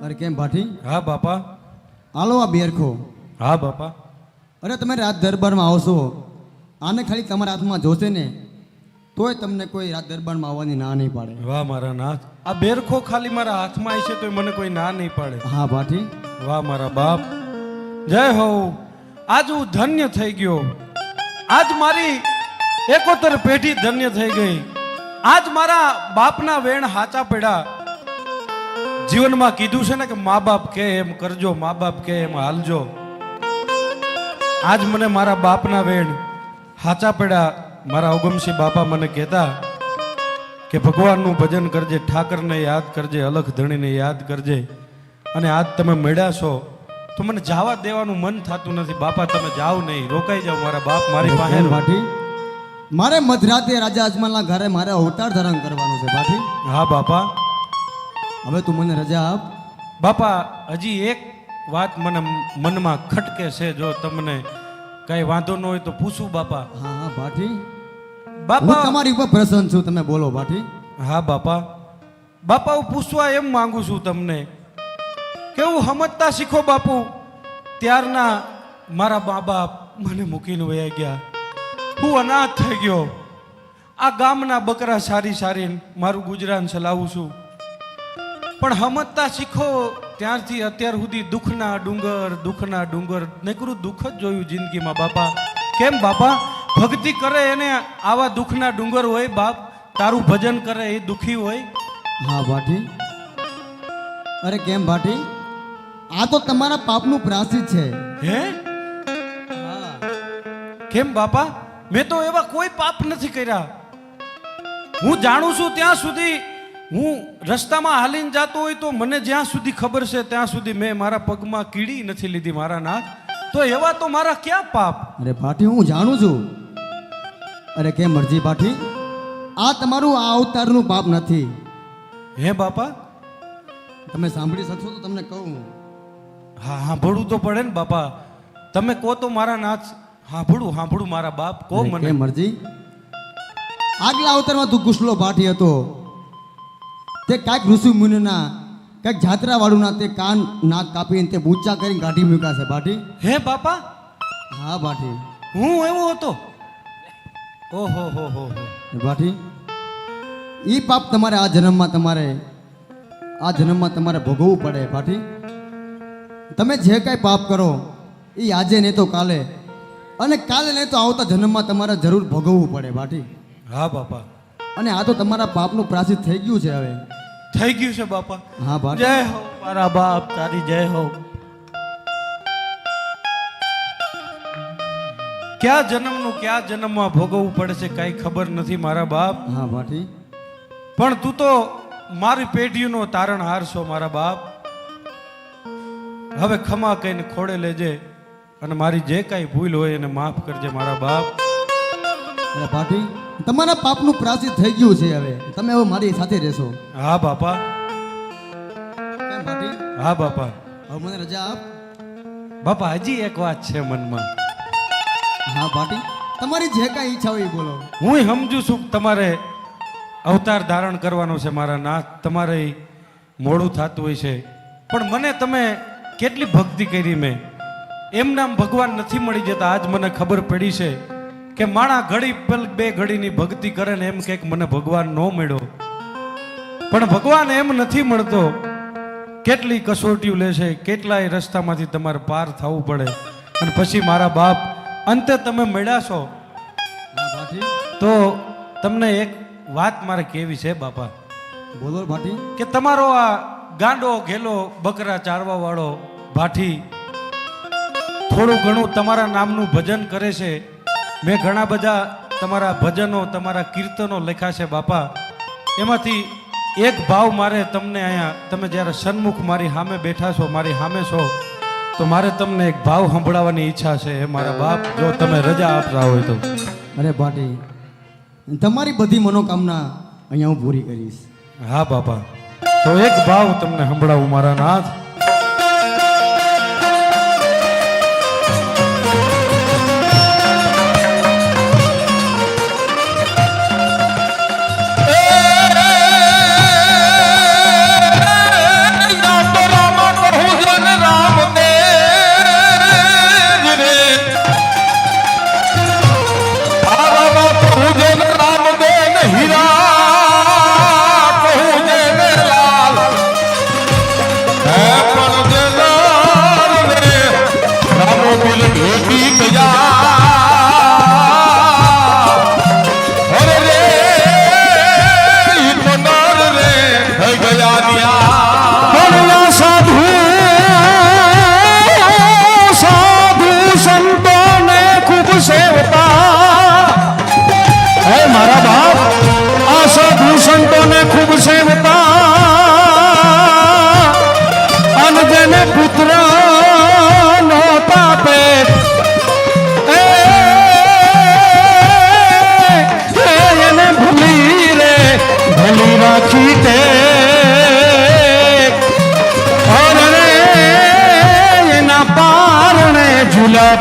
અરે કેમ બાટી. હા બાપા. હાલો આ બેરખો. હા બાપા. અરે તમે રાજ દરબારમાં આવશો, આને ખાલી તમારા હાથમાં જોશે ને તોય તમને કોઈ રાજ દરબારમાં આવવાની ના નહીં પાડે. વાહ મારા નાથ. આ બેરખો ખાલી મારા હાથમાં આવશે તો મને કોઈ ના નહીં પાડે. હા બાટી. વાહ મારા બાપ. જય હો. આજ હું ધન્ય થઈ ગયો. આજ મારી 71 પેઢી ધન્ય થઈ ગઈ. આજ મારા બાપના વેણ હાચા પડ્યા. જીવનમાં કીધું છે ને કે મા બાપ કે એમ કરજો, મા બાપ કે એમ હાલજો. આજ મને મારા બાપના વેણ હાચા પડ્યા. મારા અવગમસિંહ બાપા મને કહેતા કે ભગવાનનું ભજન કરજે, ઠાકરને યાદ કરજે, અલખ ધણીને યાદ કરજે. અને આજ તમે મળ્યા છો તો મને જવા દેવાનું મન થતું નથી. બાપા તમે જાઓ નહીં, રોકાઈ જાઓ મારા બાપ મારી પાસે. કેમ બાટી. મારે મધરાતે રાજા અજમલના ઘરે મારે અવતાર ધારણ કરવાનું છે બાટી. હા બાપા. હવે તું મને રજા આપ. બાપા હજી એક વાત મને મનમાં ખટકે છે, જો તમને કઈ વાંધો ન હોય તો પૂછું બાપા? હા હા બાટી, હું બાપા. તમારી ઉપર પ્રસન્ન છું, તમે બોલો બાટી. હા બાપા. બાપા હું પૂછવા એમ માંગુ છું તમને કે હું સમજતા શીખો બાપુ. ત્યારના મારા મા બાપ મને મૂકીને વયા ગયા. હું અનાથ થઈ ગયો. આ ગામના બકરા સારી સારી મારું ગુજરાન ચલાવું છું. પણ સમજતા શીખો ત્યારથી અત્યાર સુધી દુઃખના ડુંગર નકરું દુઃખ જ જોયું જિંદગીમાં બાપા. કેમ બાપા? ભક્તિ કરે એને આવા દુઃખના ડુંગર હોય બાપ. તારું ભજન કરે એ દુઃખી હોય. હા બાટી. અરે કેમ બાટી, આ તો તમારા પાપનું પ્રાયશ્ચિત છે. હે? કેમ બાપા? મેં તો એવા કોઈ પાપ નથી કર્યા. હું જાણું છું ત્યાં સુધી, હું રસ્તામાં હાલીને જતો હોય તો મને જ્યાં સુધી ખબર છે ત્યાં સુધી મેં મારા પગમાં કીડી નથી લીધી મારા નાથ. તો એવા તો મારા ક્યાં પાપ? અરે બાટી હું જાણું છું. અરે કેમ મરજી બાટી, આ તમારું આ અવતારનું પાપ નથી. હે બાપા? તમે સાંભળી શકશો તો તમને કહું. હા સાંભળવું તો પડે ને બાપા. તમે કહો તો મારા નાથ સાંભળું મારા બાપ. કહો અરે મને. કેમ મરજી, આગલા અવતારમાં તું કુશલો બાટી હતો. તે કાંઈક ઋષિ મુનિના કાંઈક જાત્રા વાળુના તે કાન નાક કાપીને તે બૂચા કરીને કાઢી મૂક્યા છે બાટી. હે બાપા? હા બાટી. હું એવો હતો? ઓહો હો હો. બાટી, ઈ પાપ તમારે આ જન્મમાં તમારે ભોગવવું પડે બાટી. તમે જે કાંઈ પાપ કરો એ આજે નહીં તો કાલે, અને કાલે નહીં તો આવતા જન્મમાં તમારે જરૂર ભોગવવું પડે બાટી. હા બાપા. અને આ તો તમારા પાપનું પ્રાયશ્ચિત થઈ ગયું છે હવે. થઈ ગયું છે બાપા. હા બાટી. જય હો મારા બાપ, તારી જય હો. ક્યાં જન્મનું ક્યાં જન્મમાં ભોગવવું પડે છે કાંઈ ખબર નથી મારા બાપ. હા બાટી. પણ તું તો મારી પેઢીનો તારણહાર છો મારા બાપ. હવે ખમા કહીને ખોડે લેજે અને મારી જે કાંઈ ભૂલ હોય એને માફ કરજે મારા બાપ. અરે બાટી, તમારા પાપનું પ્રાયશ્ચિત થઈ ગયું છે હવે. તમે હવે મારી સાથે રહેશો. હા બાપા. કેમ બાટી? હા બાપા. હવે મને રજા આપ. બાપા હજી એક વાત છે મનમાં. હા ભાટી, તમારી જે કાંઈ ઈચ્છા હોય એ બોલો. હું સમજુ છું કે તમારે અવતાર ધારણ કરવાનો છે મારા નાથ, તમારે મોડું થતું હોય છે, પણ મને તમે કેટલી ભક્તિ કરી મેં, એમ નામ ભગવાન નથી મળી જતા. આજ મને ખબર પડી છે કે માણા ઘડી બે ઘડીની ભક્તિ કરે ને એમ કે મને ભગવાન ન મળ્યો, પણ ભગવાન એમ નથી મળતો. કેટલી કસોટીઓ લે છે, કેટલાય રસ્તામાંથી તમારે પાર થવું પડે, અને પછી મારા બાપ અંતે તમે મળ્યા છો. હા ભાટી, તો તમને એક વાત મારે કેવી છે બાપા, બોલો ભાટી. કે તમારો આ ગાંડો ઘેલો બકરા ચારવા વાળો ભાઠી થોડું ઘણું તમારા નામનું ભજન કરે છે. મેં ઘણા બધા તમારા ભજનો, તમારા કીર્તનો લખ્યા છે બાપા. એમાંથી એક ભાવ મારે તમને અહીંયા, તમે જ્યારે સન્મુખ મારી સામે બેઠા છો, મારી સામે છો, તો મારે તમને એક ભાવ સંભળાવવાની ઈચ્છા છે મારા બાપ, જો તમે રજા આપતા હોય તો. અરે ભાટી, તમારી બધી મનોકામના અહીંયા હું પૂરી કરીશ. હા બાપા, તો એક ભાવ તમને સંભળાવું મારા નાથ.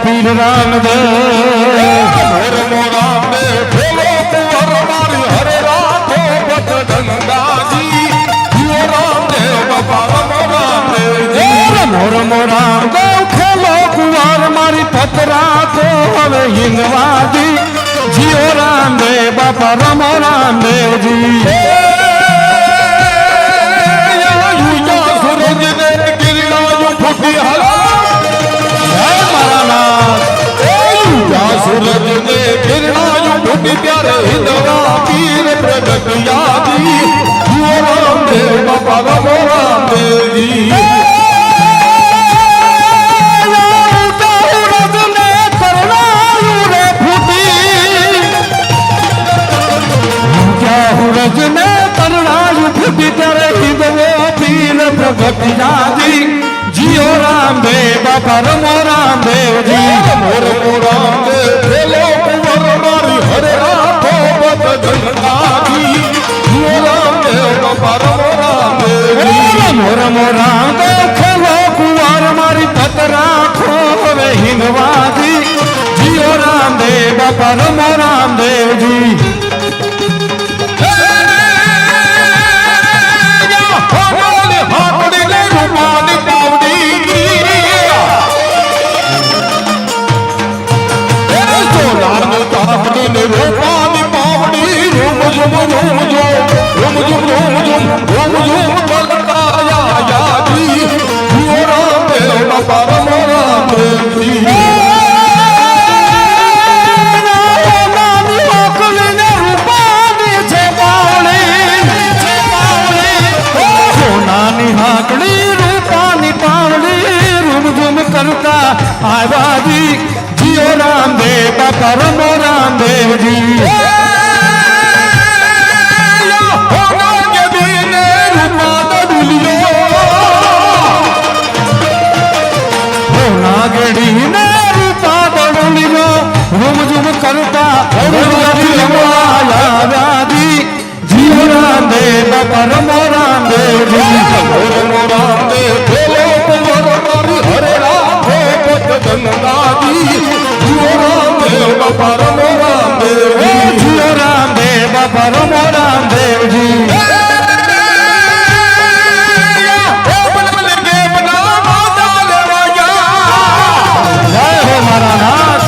પીર રામદેવ મોર મોરામદેવ ભોલો કુંવર મારી હરે રાખો પત ગંગાજી જીઓ રામદેવ બાપા રામદેવજી મોર મોરામદેવ ખેલો કુંવર મારી પત રાખો હવે હિંગવાજી જીઓ રામદેવ બાપા રમો રામદેવજી. સૂરજ ને કિરણો ફૂટી સૂરજ ને કિરણા ફૂટી ત્યારે હિંદવા પીર પ્રગટ યાદી જીઓ રામદેવ બાપા રમો રામદેવજી. પ્રગટ યાદી જીઓ રામદેવ બાપા રમો રામદેવજી. મોર મોરામદેવ ભોલો કુંવર મારી હરે રાખો પત ગંગાજી જીઓ રામદેવ બાપા રમો રામદેવજી. મોર મોરામદેવ ખેલો કુંવર મારી પત રાખો હવે હિંગવાજી જીઓ રામદેવ બાપા રમો રામદેવજી. રૂપાની પાવડી રૂમ ઝુમ રૂમ ઝુમ કરતા યાદી જીઓ રામદેવ બાપા રમો રામદેવજી. સોનાની હાકડી રૂપાની પાવડી રૂમ ઝુમ કરતા આવાજી જીઓ રામદેવ બાપા રમો રામદેવજી. નાગડીને રૂપા દડુલીનો રૂમ ઝુમ કરતા યાદી જીઓ રામદેવ બાપા રમો રામદેવજી. રામદેવ ભોલો કુંવર બાપા રમો રામદેવજી જીઓ રામદેવ બાપા રમો રામદેવજી જય હો મારા નાથ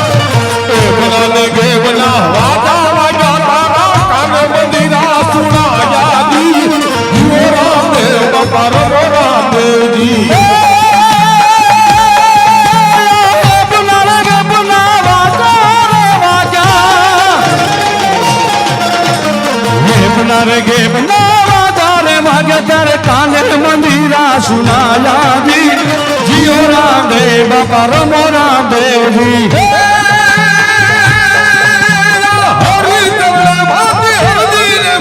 गे बनावा तारे भाग्य तारे काने मंदिरा सुनाया जी जियो रामदेव बापा रमो रामदेव जी હરી તમને ભાતી હરદી ને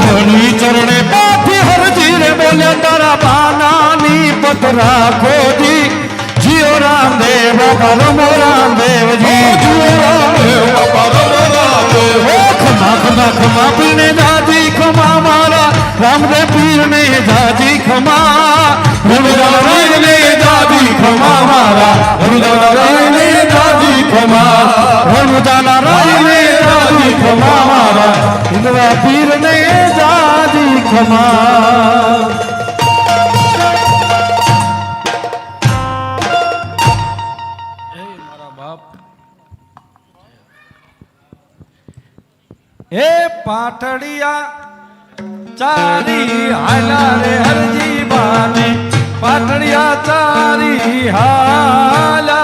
હરી ચરણે પાથી હરજી રે બોલ્યા તારા બાનાની પતરા ખોજી जियो रामदेव बापा रमो रामदेव जी जियो रामदेव बापा रमो रामदेव खमा खमा खमा पीने जाजी खमा मारा रामदेव पीर ने जाजी खमा रविदास ने जाजी खमा मारा रविदास ने जाजी खमा रविदास ने जाजी खमा मारा इंद्रा पीर ने जाजी खमा એ પાટડિયા ચારી હાલા રે હરજી બાને પાટડિયા ચારી હાલા